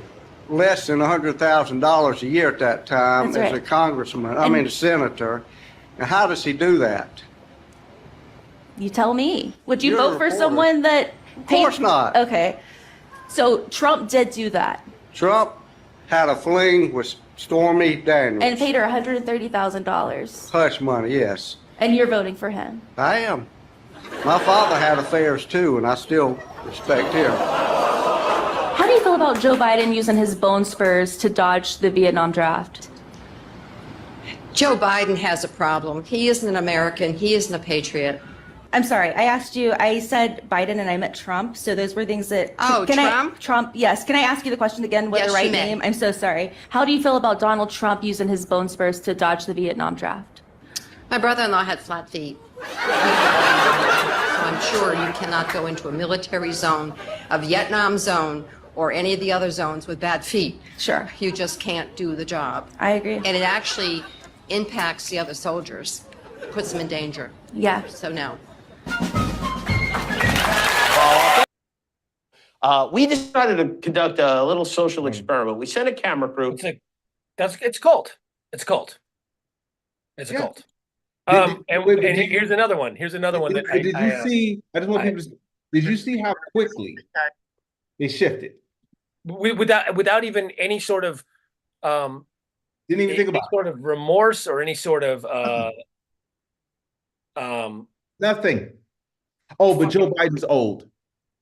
less than $100,000 a year at that time That's as right. a congressman. And- a senator. And how does he do that? You tell me. Would you You're a vote for reporter. someone that Of course not. Okay. So Trump did do that Trump had a fling with Stormy Daniels. and paid her $130,000. Hush money, yes. And you're voting for him. I am. My father had affairs too, and I still respect him. How do you feel about Joe Biden using his bone spurs to dodge the Vietnam draft? Joe Biden has a problem. He isn't an American. He isn't a patriot. I'm sorry. I asked you, I said Biden and I meant Trump. So those were things that. Oh, Trump? Trump, yes. Can I ask you the question again with Yes, the right you may. name? I'm so sorry. How do you feel about Donald Trump using his bone spurs to dodge the Vietnam draft? My brother-in-law had flat feet. So I'm sure you cannot go into a military zone, a Vietnam zone, or any of the other zones with bad feet. Sure. You just can't do the job. I agree. And it actually impacts the other soldiers, puts them in danger. Yeah. So no. We decided to conduct a little social experiment. We sent a camera crew. It's cult. It's cult. It's a Yeah. cult. Wait, but did you- Here's another one. Here's another one that Did you see? I just want people to. Did you see how quickly they shifted? without even any sort of Didn't even think any about sort of remorse or any sort of nothing. Oh, but Joe Biden's old.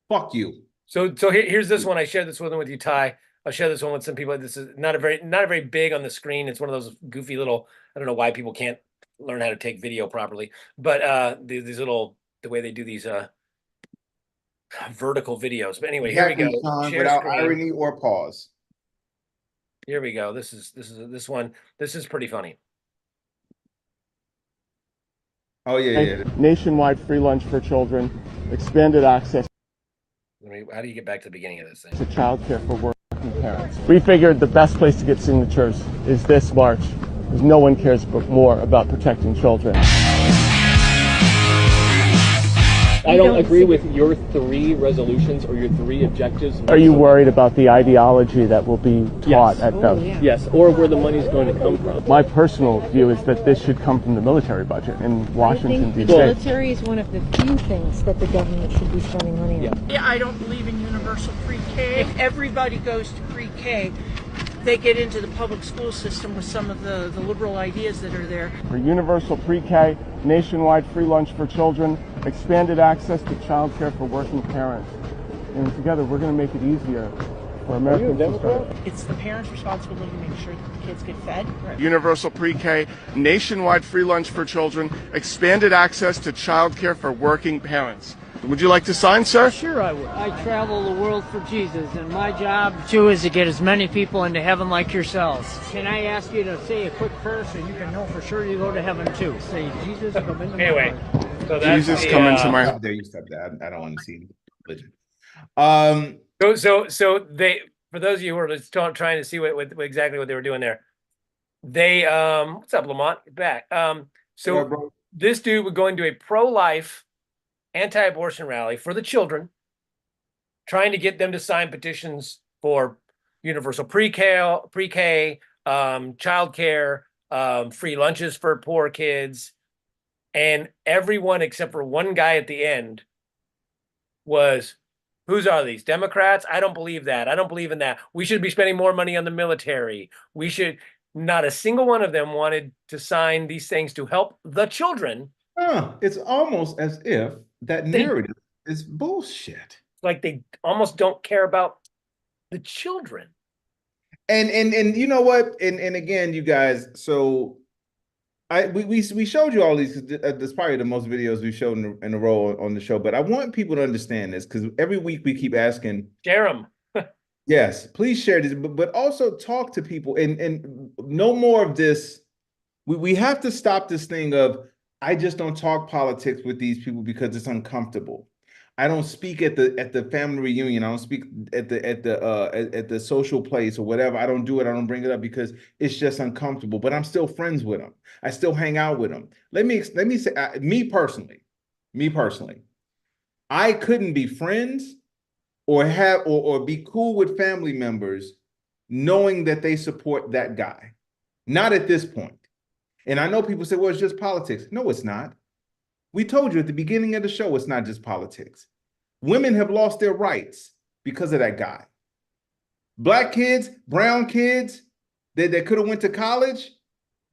Fuck you. So here's this one. I shared this one with you, Ty. I'll share this one with some people. This is not a very big on the screen. It's one of those goofy little. I don't know why people can't learn how to take video properly, but these little the way they do these vertical videos. But anyway, here we go. Exactly, Sean, Share without screen. irony or pause. Here we go. This one. This is pretty funny. Oh yeah. Nationwide free lunch for children, expanded access How do you get back to the beginning of this thing? to childcare for working parents. We figured the best place to get signatures is this march. because no one cares more about protecting children. I don't agree with your 3 resolutions or your 3 objectives. Are you worried about the ideology that will be taught at them? Yes, or where the money's going to come from. My personal view is that this should come from the military budget in Washington, D.C. The military is one of the few things that the government should be spending money on. Yeah, I don't believe in universal pre-K. If everybody goes to pre-K, they get into the public school system with some of the liberal ideas that are there. For universal pre-K, nationwide free lunch for children, expanded access to child care for working parents. And together we're going to make it easier for Americans to start. It's the parents' responsibility to make sure that the kids get fed. Universal pre-K, nationwide free lunch for children, expanded access to child care for working parents. Would you like to sign, sir? Sure I would. I travel the world for Jesus, and my job, too, is to get as many people into heaven like yourselves. Can I ask you to say a quick prayer so you can know for sure you go to heaven, too? Say, Jesus, come into my heart. So that's Jesus, come into my There you step that. I don't want to see religion. So they, for those of you who are just trying to see what exactly what they were doing there, they what's up, Lamont? You're back. So this dude was going to a pro-life, anti-abortion rally for the children, trying to get them to sign petitions for universal pre-K, childcare, free lunches for poor kids, and everyone except for one guy at the end was, whose are these? Democrats? I don't believe that. I don't believe in that. We should be spending more money on the military. We should. Not a single one of them wanted to sign these things to help the children. It's almost as if that narrative is bullshit. Like they almost don't care about the children. And you know what? And again, you guys, so we showed you all these. That's probably the most videos we've shown in a row on the show. But I want people to understand this because every week we keep asking. Share them. Yes, please share this, but also talk to people and no more of this. We have to stop this thing of I just don't talk politics with these people because it's uncomfortable. I don't speak at the family reunion. I don't speak at the social place or whatever. I don't do it. I don't bring it up because it's just uncomfortable. But I'm still friends with them. I still hang out with them. Let me say, me personally, I couldn't be friends or have or be cool with family members knowing that they support that guy. Not at this point. And I know people say, well, it's just politics. No, it's not. We told you at the beginning of the show, it's not just politics. Women have lost their rights because of that guy. Black kids, brown kids that could have went to college,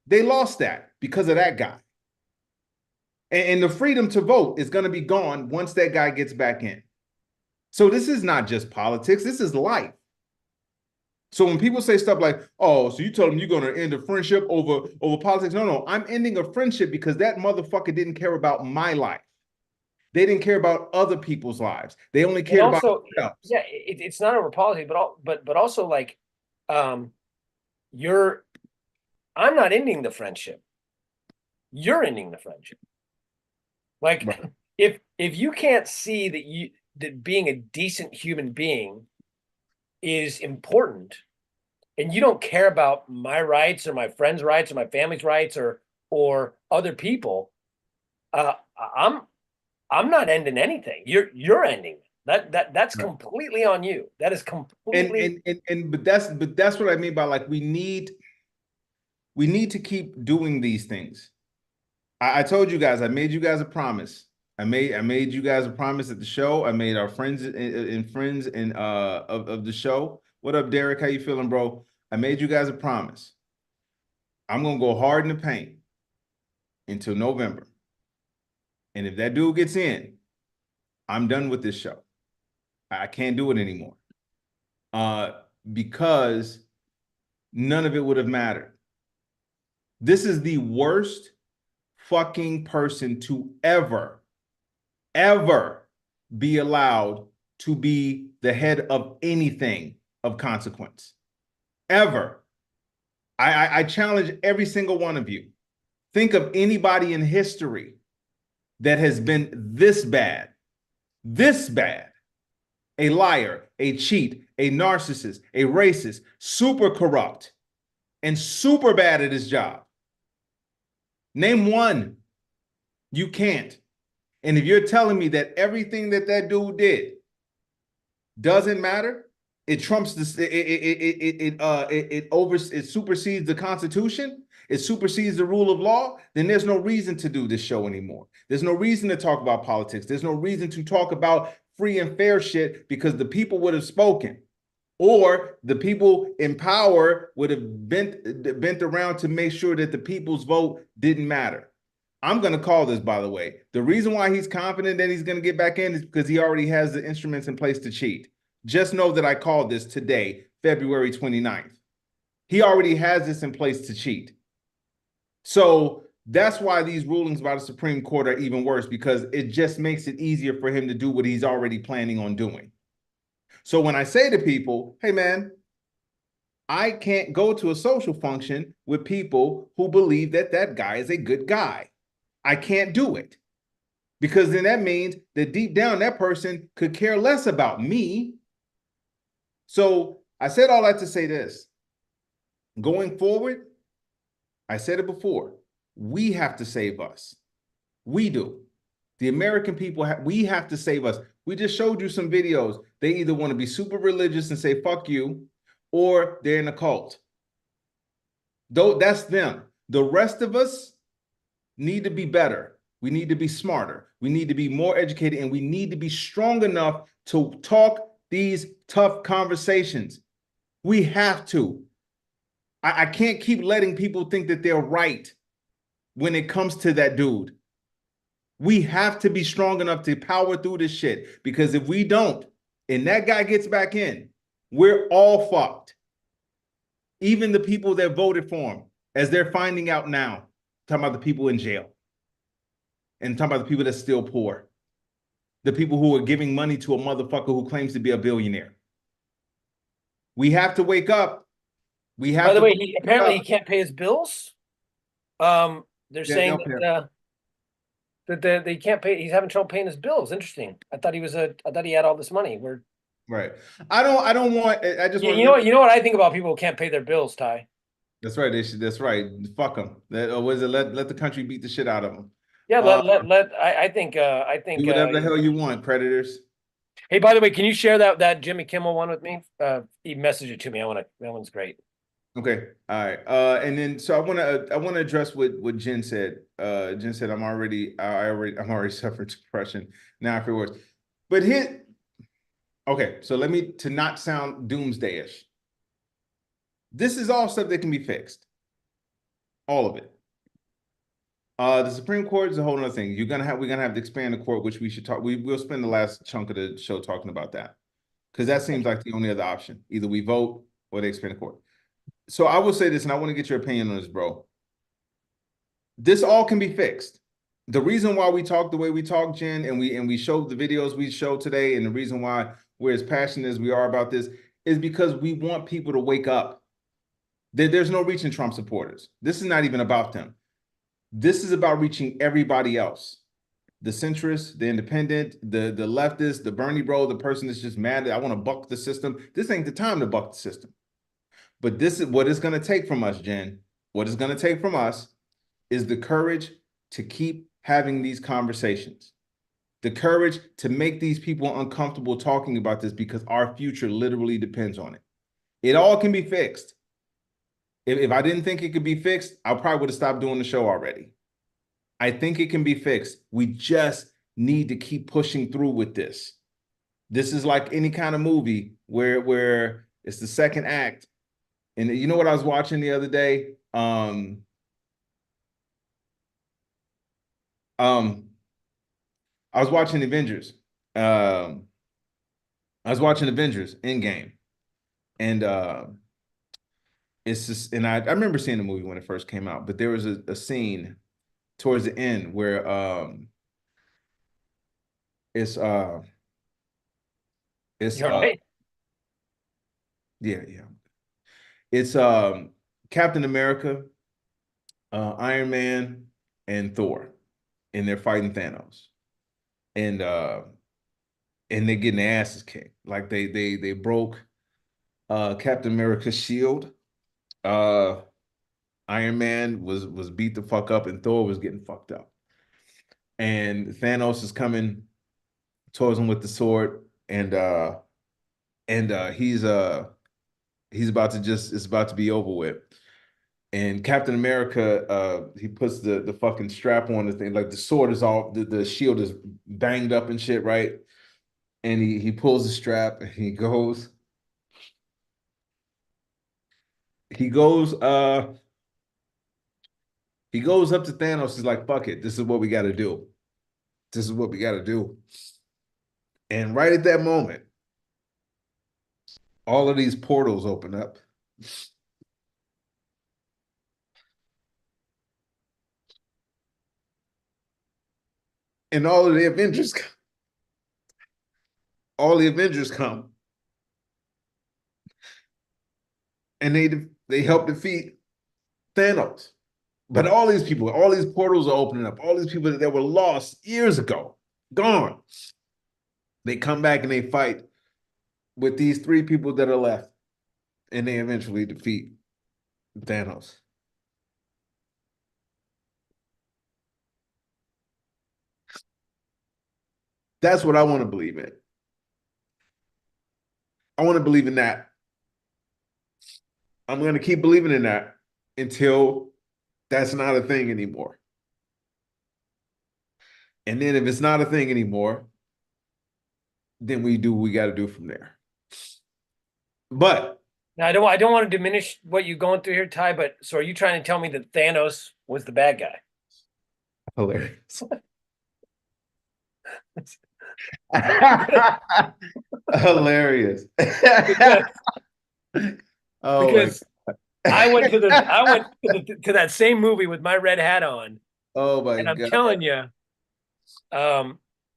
they lost that because of that guy. And the freedom to vote is going to be gone once that guy gets back in. So this is not just politics, this is life. So when people say stuff like, oh, so you told them you're going to end a friendship over politics. No, I'm ending a friendship because that motherfucker didn't care about my life. They didn't care about other people's lives. They only cared about themselves. Yeah, it's not over politics, but also like, I'm not ending the friendship. You're ending the friendship. Like, right. if you can't see that being a decent human being is important, and you don't care about my rights or my friends' rights or my family's rights or other people, I'm not ending anything. You're ending it. That's right. Completely on you. That is completely but that's what I mean by like we need to keep doing these things. I told you guys, I made you guys a promise. I made you guys a promise at the show. I made our friends and friends of the show. What up, Derek? How you feeling, bro? I made you guys a promise. I'm gonna go hard in the paint until November. And if that dude gets in, I'm done with this show. I can't do it anymore. Because none of it would have mattered. This is the worst fucking person to ever be allowed to be the head of anything of consequence. Ever. I challenge every single one of you. Think of anybody in history that has been this bad. A liar, a cheat, a narcissist, a racist, super corrupt, and super bad at his job. Name one. You can't. And if you're telling me that everything that that dude did doesn't matter, it trumps this, it supersedes the Constitution, it supersedes the rule of law, then there's no reason to do this show anymore. There's no reason to talk about politics. There's no reason to talk about free and fair shit, because the people would have spoken, or the people in power would have bent around to make sure that the people's vote didn't matter. I'm going to call this, by the way. The reason why he's confident that he's going to get back in is because he already has the instruments in place to cheat. Just know that I called this today, February 29th. He already has this in place to cheat. So that's why these rulings by the Supreme Court are even worse, because it just makes it easier for him to do what he's already planning on doing. So when I say to people, hey man, I can't go to a social function with people who believe that that guy is a good guy. I can't do it, because then that means that deep down that person could care less about me. So I said all that to say this. Going forward, I said it before, we have to save us. We do. The American people, we have to save us. We just showed you some videos. They either want to be super religious and say, fuck you, or they're in a cult. Though that's them. The rest of us need to be better. We need to be smarter. We need to be more educated, and we need to be strong enough to talk these tough conversations. We have to. I can't keep letting people think that they're right when it comes to that dude. We have to be strong enough to power through this shit, because if we don't, and that guy gets back in, we're all fucked. Even the people that voted for him, as they're finding out now. Talking about the people in jail, and talking about the people that still poor, the people who are giving money to a motherfucker who claims to be a billionaire. We have to wake up. We have. By the way, apparently he can't pay his bills. They're saying that they can't pay. He's having trouble paying his bills. Interesting. I thought he had all this money. Right. I don't want. I just. You know what I think about people who can't pay their bills, Ty. That's right. That's right. Fuck them. Let the country beat the shit out of them. Yeah. I think. Do whatever the hell you want, predators. Hey, by the way, can you share that Jimmy Kimmel one with me? He messaged it to me. That one's great. Okay. All right. And then so I want to address what Jen said. Jen said I'm already suffering depression. Now I feel worse. But okay. So to not sound doomsday-ish. This is all stuff that can be fixed. All of it. The Supreme Court is a whole other thing. We're gonna have to expand the court, which we should talk. We'll spend the last chunk of the show talking about that, because that seems like the only other option. Either we vote or they expand the court. So I will say this, and I want to get your opinion on this, bro. This all can be fixed. The reason why we talk the way we talk, Jen, and we showed the videos we showed today, and the reason why we're as passionate as we are about this is because we want people to wake up. There's no reaching Trump supporters. This is not even about them. This is about reaching everybody else. The centrist, the independent, the leftist, the Bernie bro, the person that's just mad that I want to buck the system. This ain't the time to buck the system. But this is what it's going to take from us, Jen. What it's going to take from us is the courage to keep having these conversations. The courage to make these people uncomfortable talking about this, because our future literally depends on it. It all can be fixed. If I didn't think it could be fixed, I probably would have stopped doing the show already. I think it can be fixed. We just need to keep pushing through with this. This is like any kind of movie where it's the second act. And you know what I was watching the other day? I was watching Avengers. I was watching Avengers Endgame. And it's just, and I remember seeing the movie when it first came out, but there was a scene towards the end where it's You're right. Yeah. It's Captain America, Iron Man, and Thor, and they're fighting Thanos. And they're getting their asses kicked. Like they broke Captain America's shield. Iron Man was beat the fuck up, and Thor was getting fucked up. And Thanos is coming towards him with the sword, and he's about to it's about to be over with. And Captain America, he puts the fucking strap on the thing, like the sword is all the shield is banged up and shit, right? And he pulls the strap and he goes up to Thanos. He's like, fuck it, this is what we gotta do. This is what we gotta do. And right at that moment, all of these portals open up. And all the Avengers come. And they help defeat Thanos. But all these people, all these portals are opening up. All these people that were lost years ago, gone. They come back and they fight with these 3 people that are left. And they eventually defeat Thanos. That's what I want to believe in. I want to believe in that. I'm going to keep believing in that until that's not a thing anymore. And then if it's not a thing anymore, then we do what we got to do from there. But now, I don't want to diminish what you're going through here, Ty, but so are you trying to tell me that Thanos was the bad guy? Hilarious. Hilarious. Oh, because I went to that same movie with my red hat on. Oh my and I'm God. telling you,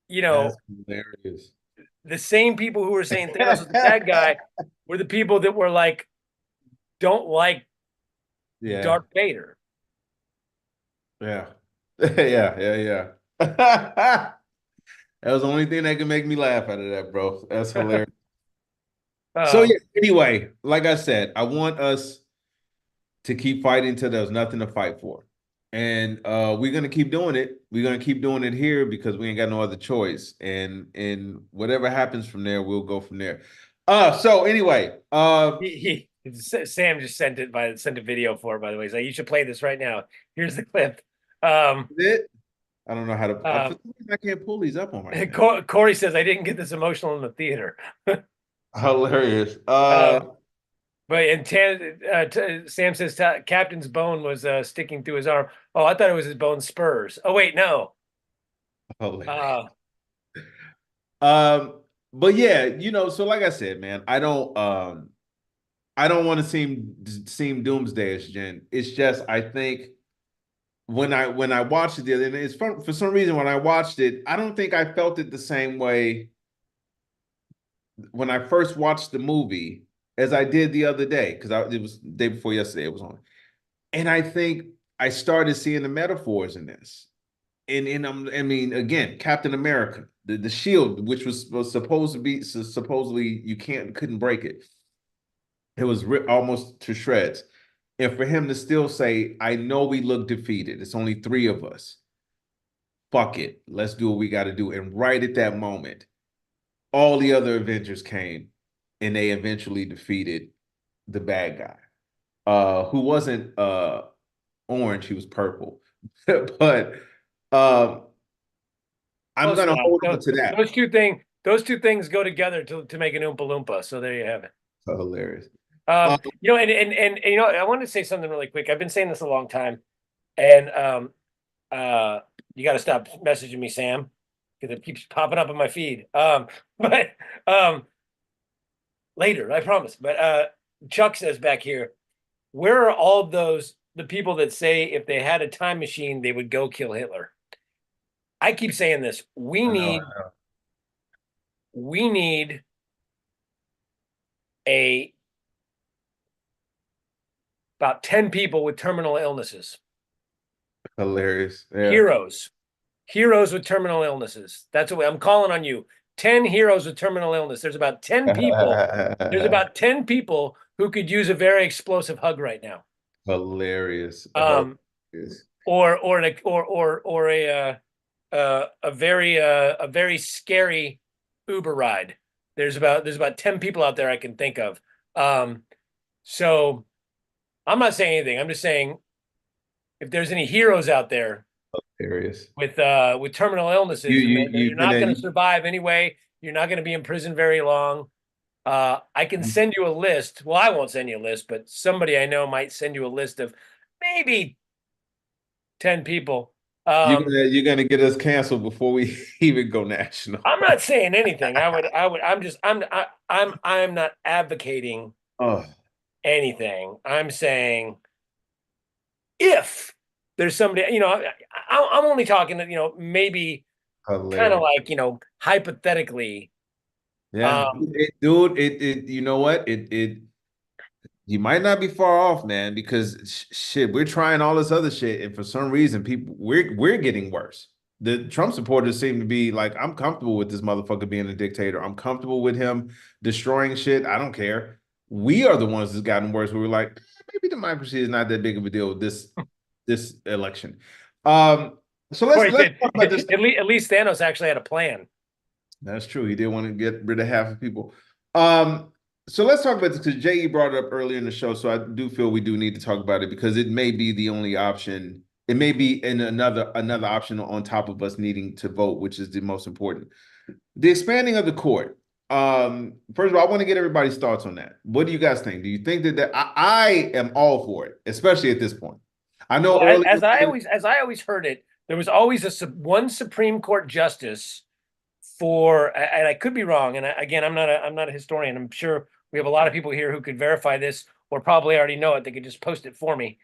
you know, That's hilarious. The same people who were saying Thanos was the bad guy were the people that were like, don't like Darth Vader. Yeah. Yeah. That was the only thing that could make me laugh out of that, bro. That's hilarious. So yeah, anyway, like I said, I want us to keep fighting till there's nothing to fight for. And we're gonna keep doing it. We're gonna keep doing it here because we ain't got no other choice. And whatever happens from there, we'll go from there. So anyway, Sam just sent a video for it, by the way. He's like, you should play this right now. Here's the clip. I don't know how to. I can't pull these up on my. Corey says I didn't get this emotional in the theater. Hilarious. But Sam says Captain's bone was sticking through his arm. Oh, I thought it was his bone spurs. Oh wait, no. Hilarious. But yeah, you know, so like I said, man, I don't want to seem doomsdayish, Jen. It's just I think when I watched it the other day, it's fun, for some reason when I watched it, I don't think I felt it the same way when I first watched the movie as I did the other day, because it was the day before yesterday it was on. And I think I started seeing the metaphors in this. And I mean, again, Captain America, the shield, which was supposed to be, supposedly you couldn't break it. It was almost to shreds. And for him to still say, I know we look defeated. It's only 3 of us. Fuck it. Let's do what we got to do. And right at that moment, all the other Avengers came and they eventually defeated the bad guy, who wasn't orange, he was purple. But I'm going to hold on to that. Those two things go together to make an Oompa Loompa. So there you have it. So hilarious. You know, and you know, I wanted to say something really quick. I've been saying this a long time, and you got to stop messaging me, Sam, because it keeps popping up on my feed. But later, I promise. But Chuck says back here, where are all the people that say if they had a time machine, they would go kill Hitler? I keep saying this. We need about 10 people with terminal illnesses. Hilarious. Yeah. Heroes with terminal illnesses. That's what I'm calling on you. 10 heroes with terminal illness. There's about 10 people. There's about 10 people who could use a very explosive hug right now. Hilarious. Hilarious. A very scary Uber ride. There's about 10 people out there I can think of. So I'm not saying anything. I'm just saying if there's any heroes out there Hilarious. with terminal illnesses, you're not going to survive anyway. You're not going to be in prison very long. I can send you a list. Well, I won't send you a list, but somebody I know might send you a list of maybe 10 people. You're gonna get us canceled before we even go national. I'm not saying anything. I'm not advocating anything. I'm saying if there's somebody, I'm only talking that, maybe kind of like, hypothetically. Yeah, dude, you know what? You might not be far off, man, because shit, we're trying all this other shit, and for some reason, we're getting worse. The Trump supporters seem to be like, I'm comfortable with this motherfucker being a dictator. I'm comfortable with him destroying shit. I don't care. We are the ones that's gotten worse. We were like, maybe democracy is not that big of a deal with this election. So let's talk about this. At least Thanos actually had a plan. That's true. He did want to get rid of half of people. So let's talk about this because J.E. brought it up earlier in the show. So I do feel we do need to talk about it because it may be the only option. It may be in another option on top of us needing to vote, which is the most important. The expanding of the court. First of all, I want to get everybody's thoughts on that. What do you guys think? Do you think that I am all for it, especially at this point? I know as I always heard it, there was always one Supreme Court justice for, and I could be wrong. And again, I'm not a historian. I'm sure we have a lot of people here who could verify this or probably already know it. They could just post it for me.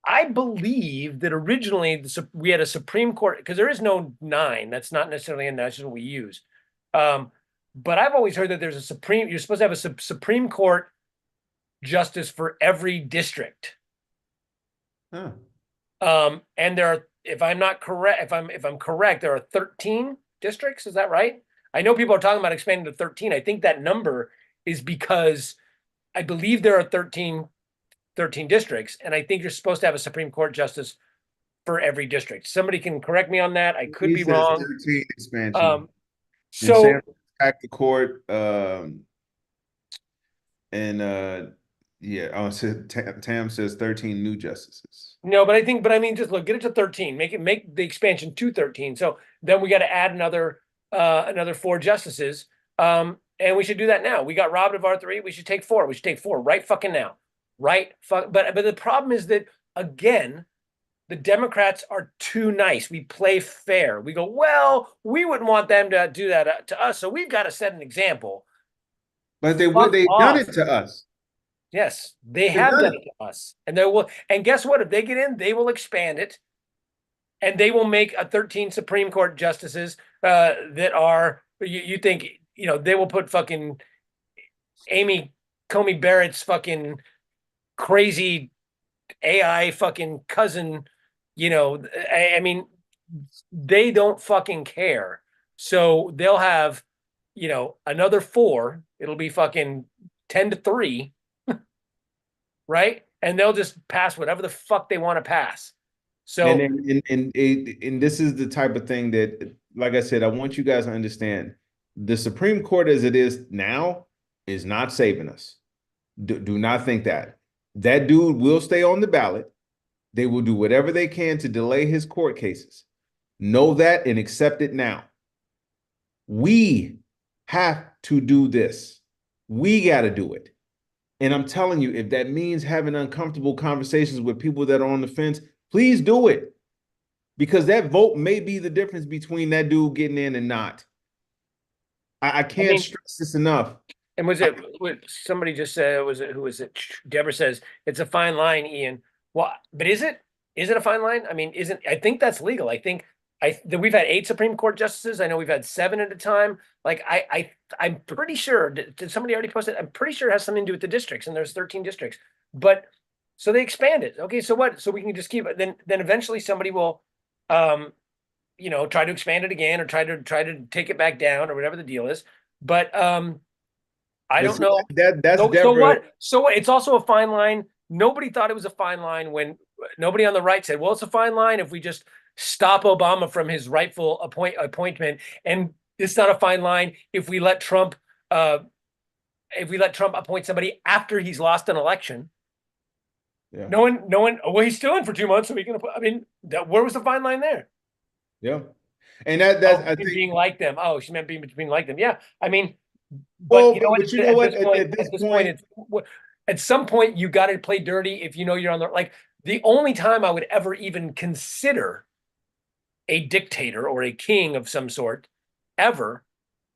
I believe that originally we had a Supreme Court, because there is no 9. That's not necessarily that's just what we use. But I've always heard that you're supposed to have a Supreme Court justice for every district. Huh. And there are, if I'm correct, there are 13 districts. Is that right? I know people are talking about expanding to 13. I think that number is because I believe there are 13 districts, and I think you're supposed to have a Supreme Court justice for every district. Somebody can correct me on that. I could be wrong. 13 expansion. So back to court, Tam says 13 new justices. No, but I mean, just look, get it to 13. Make the expansion to 13. So then we got to add another 4 justices. And we should do that now. We got robbed of our 3. We should take 4. We should take 4 right fucking now. But the problem is that, again, the Democrats are too nice. We play fair. We go, well, we wouldn't want them to do that to us, so we've got to set an example. But they've done it to us. Yes, they have done it to us. And they will. And guess what? If they get in, they will expand it, and they will make a 13 Supreme Court justices that are. You think they will put fucking Amy Coney Barrett's fucking crazy AI fucking cousin. I mean, they don't fucking care. So they'll have, another 4. It'll be fucking 10-3. Right? And they'll just pass whatever the fuck they want to pass. So and this is the type of thing that, like I said, I want you guys to understand. The Supreme Court as it is now is not saving us. Do not think that. That dude will stay on the ballot. They will do whatever they can to delay his court cases. Know that and accept it now. We have to do this. We got to do it. And I'm telling you, if that means having uncomfortable conversations with people that are on the fence, please do it. Because that vote may be the difference between that dude getting in and not. I can't stress this enough. And somebody just said, who was it? Deborah says, it's a fine line, Ian. Well, but is it a fine line? I mean, I think that's legal. I think we've had 8 Supreme Court justices. I know we've had 7 at a time. Like I'm pretty sure. Did somebody already post it? I'm pretty sure it has something to do with the districts, and there's 13 districts. But so they expanded. Okay, so what? So we can just keep it. Then eventually somebody will, try to expand it again or try to take it back down or whatever the deal is. But I don't know. That's so what? So what? It's also a fine line nobody thought it was a fine line when nobody on the right said, well, it's a fine line if we just stop Obama from his rightful appointment. And it's not a fine line if we let Trump appoint somebody after he's lost an election. Yeah. No one, well, he's still in for 2 months. So we can, I mean, where was the fine line there? Yeah. And that's, I think, being like them. Oh, she meant being like them. Yeah. I mean, but you know what? At this point, at some point, you got to play dirty if you know you're on the, like, the only time I would ever even consider a dictator or a king of some sort ever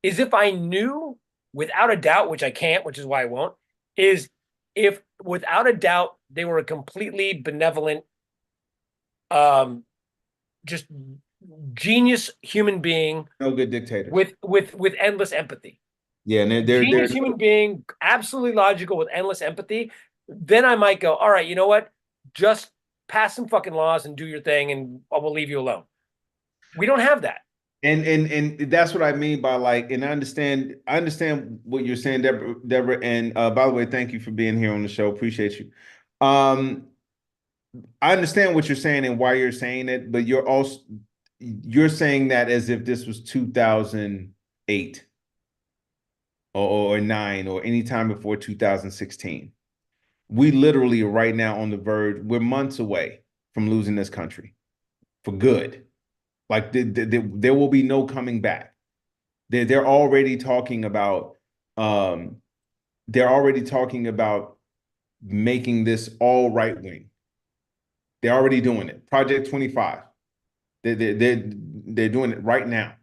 is if I knew without a doubt, which I can't, which is why I won't, is if without a doubt they were a completely benevolent, just genius human being. No good dictators. With endless empathy. Yeah, and they're genius human being, absolutely logical with endless empathy. Then I might go, all right, you know what? Just pass some fucking laws and do your thing, and I will leave you alone. We don't have that. And that's what I mean by, like, and I understand what you're saying, Deborah. And by the way, thank you for being here on the show. Appreciate you. I understand what you're saying and why you're saying it, but you're saying that as if this was 2008 or 9 or any time before 2016. We literally are right now on the verge. We're months away from losing this country for good. Like there will be no coming back. They're already talking about making this all right wing. They're already doing it. Project 25. They're doing it right now.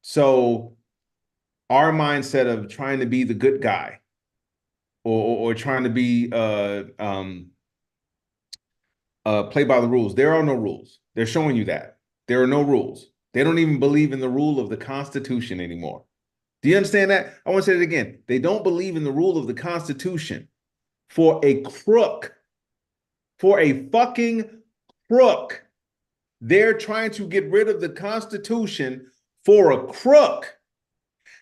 So our mindset of trying to be the good guy or trying to be play by the rules. There are no rules. They're showing you that. There are no rules. They don't even believe in the rule of the Constitution anymore. Do you understand that? I want to say it again. They don't believe in the rule of the Constitution for a crook, for a fucking crook. They're trying to get rid of the Constitution for a crook.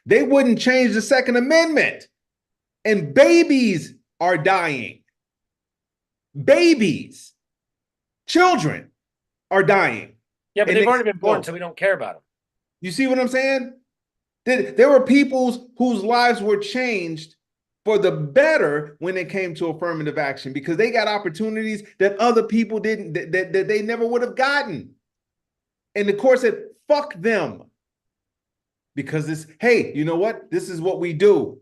They wouldn't change the Second Amendment. And babies are dying. Babies, children are dying. Yeah, but they've already been born, so we don't care about them. You see what I'm saying? There were people whose lives were changed for the better when it came to affirmative action because they got opportunities that other people didn't, that they never would have gotten. And the court said, fuck them. Because it's, hey, you know what? This is what we do.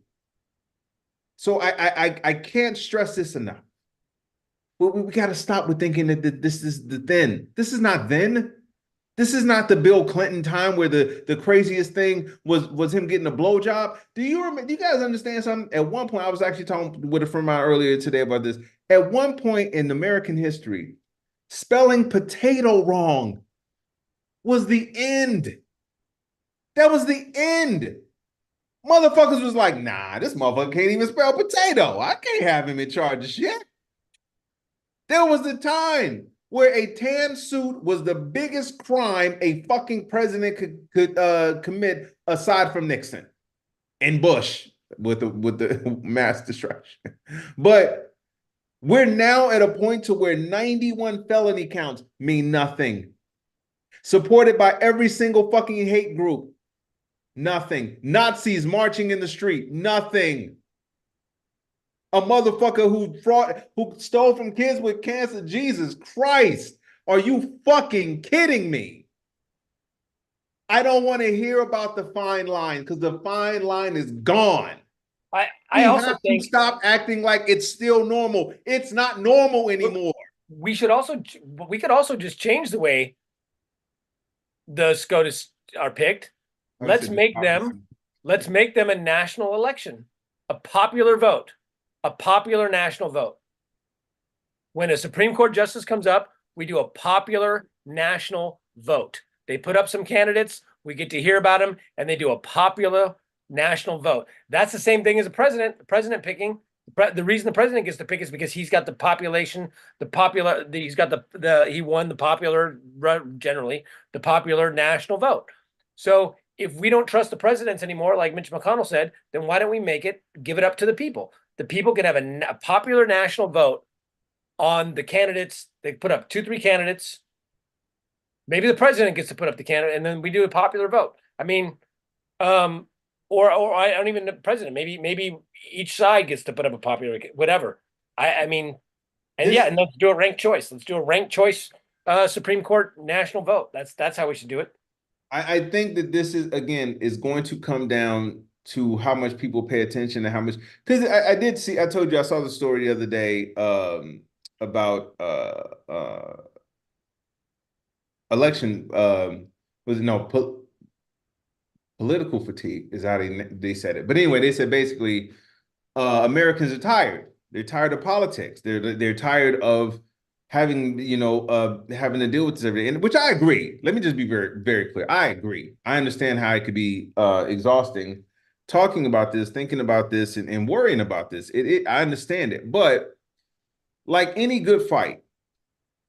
So I can't stress this enough. But we got to stop with thinking that this is the then. This is not then. This is not the Bill Clinton time where the craziest thing was him getting a blowjob. Do you guys understand something? At one point, I was actually talking with a friend of mine earlier today about this. At one point in American history, spelling potato wrong was the end. That was the end. Motherfuckers was like, nah, this motherfucker can't even spell potato. I can't have him in charge of shit. There was a time where a tan suit was the biggest crime a fucking president could commit aside from Nixon and Bush with the mass destruction. But we're now at a point to where 91 felony counts mean nothing. Supported by every single fucking hate group. Nothing. Nazis marching in the street. Nothing. A motherfucker who stole from kids with cancer. Jesus Christ. Are you fucking kidding me? I don't want to hear about the fine line because the fine line is gone. I also think stop acting like it's still normal. It's not normal anymore. We could also just change the way the SCOTUS are picked. Let's make them a national election, a popular vote, a popular national vote. When a Supreme Court justice comes up, we do a popular national vote. They put up some candidates, we get to hear about them, and they do a popular national vote. That's the same thing as the president picking. The reason the president gets to pick is because he's got the population, he won the popular, generally, the popular national vote. So if we don't trust the presidents anymore, like Mitch McConnell said, then why don't we give it up to the people? The people can have a popular national vote on the candidates. They put up 2-3 candidates. Maybe the president gets to put up the candidate, and then we do a popular vote. I mean, or I don't even know the president. Maybe each side gets to put up a popular, whatever. I mean, and This- yeah, and let's do a ranked choice. Let's do a ranked choice Supreme Court national vote. That's how we should do it. I think that this is going to come down to how much people pay attention and how much, because I told you I saw the story the other day about election political fatigue is how they said it. But anyway, they said basically Americans are tired. They're tired of politics. They're tired of having having to deal with this every day, and which I agree. Let me just be very, very clear. I agree. I understand how it could be exhausting talking about this, thinking about this, and worrying about this. I understand it, but like any good fight,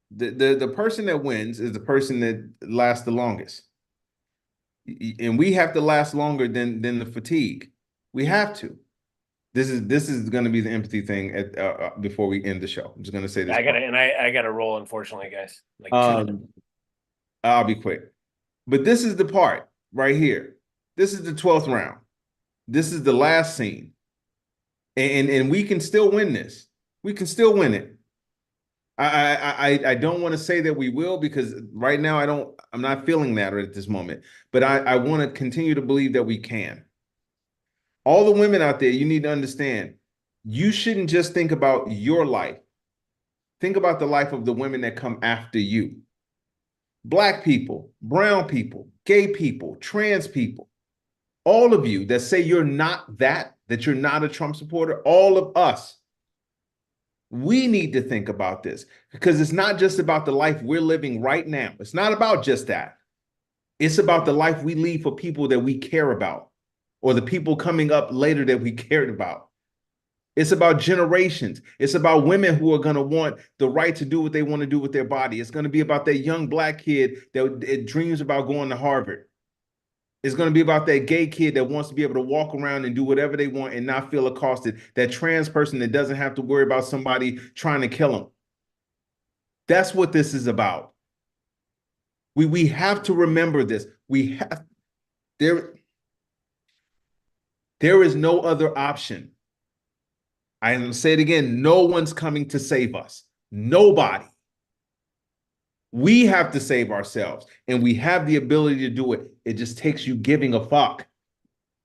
the person that wins is the person that lasts the longest, and we have to last longer than the fatigue. We have to. This is going to be the empathy thing before we end the show. I'm just going to say this. I gotta roll, unfortunately, guys. Like I'll be quick, but this is the part right here. This is the 12th round. This is the last scene, and we can still win this. We can still win it. I don't want to say that we will, because right now I'm not feeling that at this moment, but I want to continue to believe that we can. All the women out there, you need to understand, you shouldn't just think about your life. Think about the life of the women that come after you. Black people, brown people, gay people, trans people, all of you that say you're not that you're not a Trump supporter, all of us, we need to think about this, because it's not just about the life we're living right now. It's not about just that. It's about the life we leave for people that we care about, or the people coming up later that we cared about. It's about generations. It's about women who are going to want the right to do what they want to do with their body. It's going to be about that young Black kid that dreams about going to Harvard. It's going to be about that gay kid that wants to be able to walk around and do whatever they want and not feel accosted. That trans person that doesn't have to worry about somebody trying to kill them. That's what this is about. We have to remember this. There is no other option. I will say it again. No one's coming to save us. Nobody. We have to save ourselves, and we have the ability to do it. It just takes you giving a fuck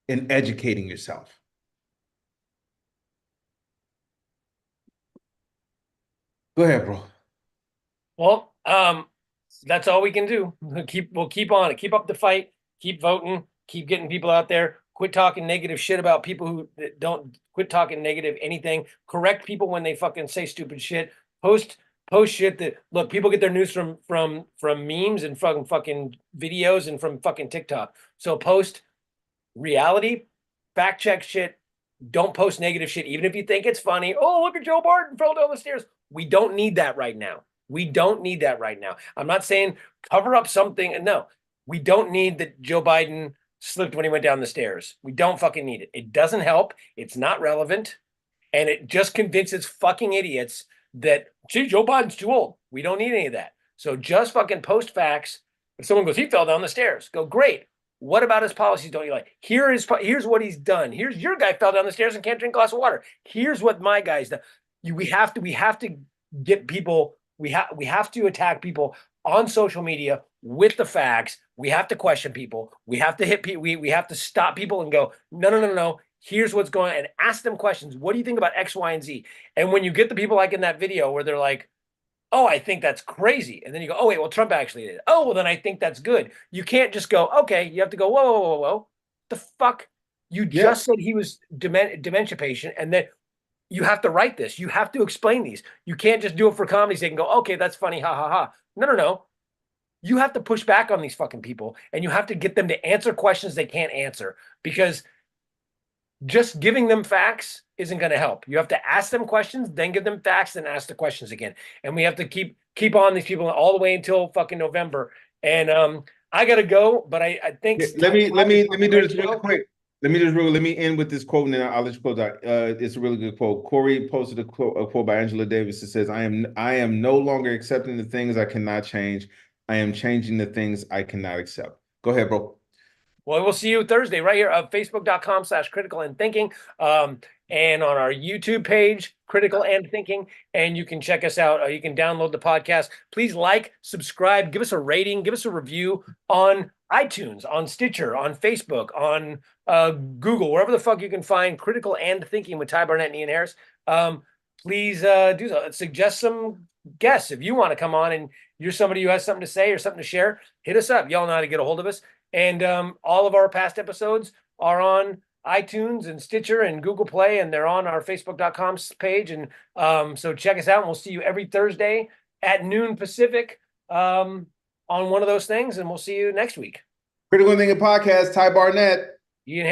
and educating yourself. Go ahead, bro. Well, that's all we can do. We'll keep on it. Keep up the fight. Keep voting. Keep getting people out there. Quit talking negative shit about people who don't. Quit talking negative anything. Correct people when they fucking say stupid shit. Post shit that, look, people get their news from memes and fucking videos and from fucking TikTok. So post reality, fact check shit. Don't post negative shit, even if you think it's funny. Oh, look at Joe Biden fell down the stairs. We don't need that right now. We don't need that right now. I'm not saying cover up something. No, we don't need that Joe Biden slipped when he went down the stairs. We don't fucking need it. It doesn't help. It's not relevant. And it just convinces fucking idiots that, gee, Joe Biden's too old. We don't need any of that. So just fucking post facts. If someone goes, he fell down the stairs, go, great. What about his policies don't you like? Here's what he's done. Here's your guy fell down the stairs and can't drink a glass of water. Here's what my guy's done. We have to get people, we have to attack people on social media with the facts. We have to question people. We have to hit people. We have to stop people and go, no. Here's what's going on, and ask them questions. What do you think about X, Y, and Z? And when you get the people like in that video where they're like, oh, I think that's crazy. And then you go, oh, wait, well, Trump actually did it. Oh, well, then I think that's good. You can't just go, okay. You have to go, whoa. The fuck? You just said he was dementia patient, and then you have to write this. You have to explain these. You can't just do it for comedy sake and go, okay, that's funny, ha, ha, ha. No. You have to push back on these fucking people, and you have to get them to answer questions they can't answer, because just giving them facts isn't going to help. You have to ask them questions, then give them facts, then ask the questions again. And we have to keep on these people all the way until fucking November. And I got to go, but I think let me do this real quick. Let me end with this quote, and then I'll let you close out. It's a really good quote. Corey posted a quote by Angela Davis. It says, I am no longer accepting the things I cannot change. I am changing the things I cannot accept. Go ahead, bro. Well, we'll see you Thursday right here at facebook.com/critical and thinking. And on our YouTube page, Critical and Thinking. And you can check us out. You can download the podcast. Please like, subscribe, give us a rating, give us a review on iTunes, on Stitcher, on Facebook, on Google, wherever the fuck you can find Critical and Thinking with Ty Barnett and Ian Harris. Please do so. Suggest some guests. If you want to come on and you're somebody who has something to say or something to share, hit us up. Y'all know how to get a hold of us. And all of our past episodes are on iTunes and Stitcher and Google Play, and they're on our facebook.com page. And so check us out, and we'll see you every Thursday at noon Pacific on one of those things. And we'll see you next week. Critical Thinking Podcast, Ty Barnett. Ian Harris.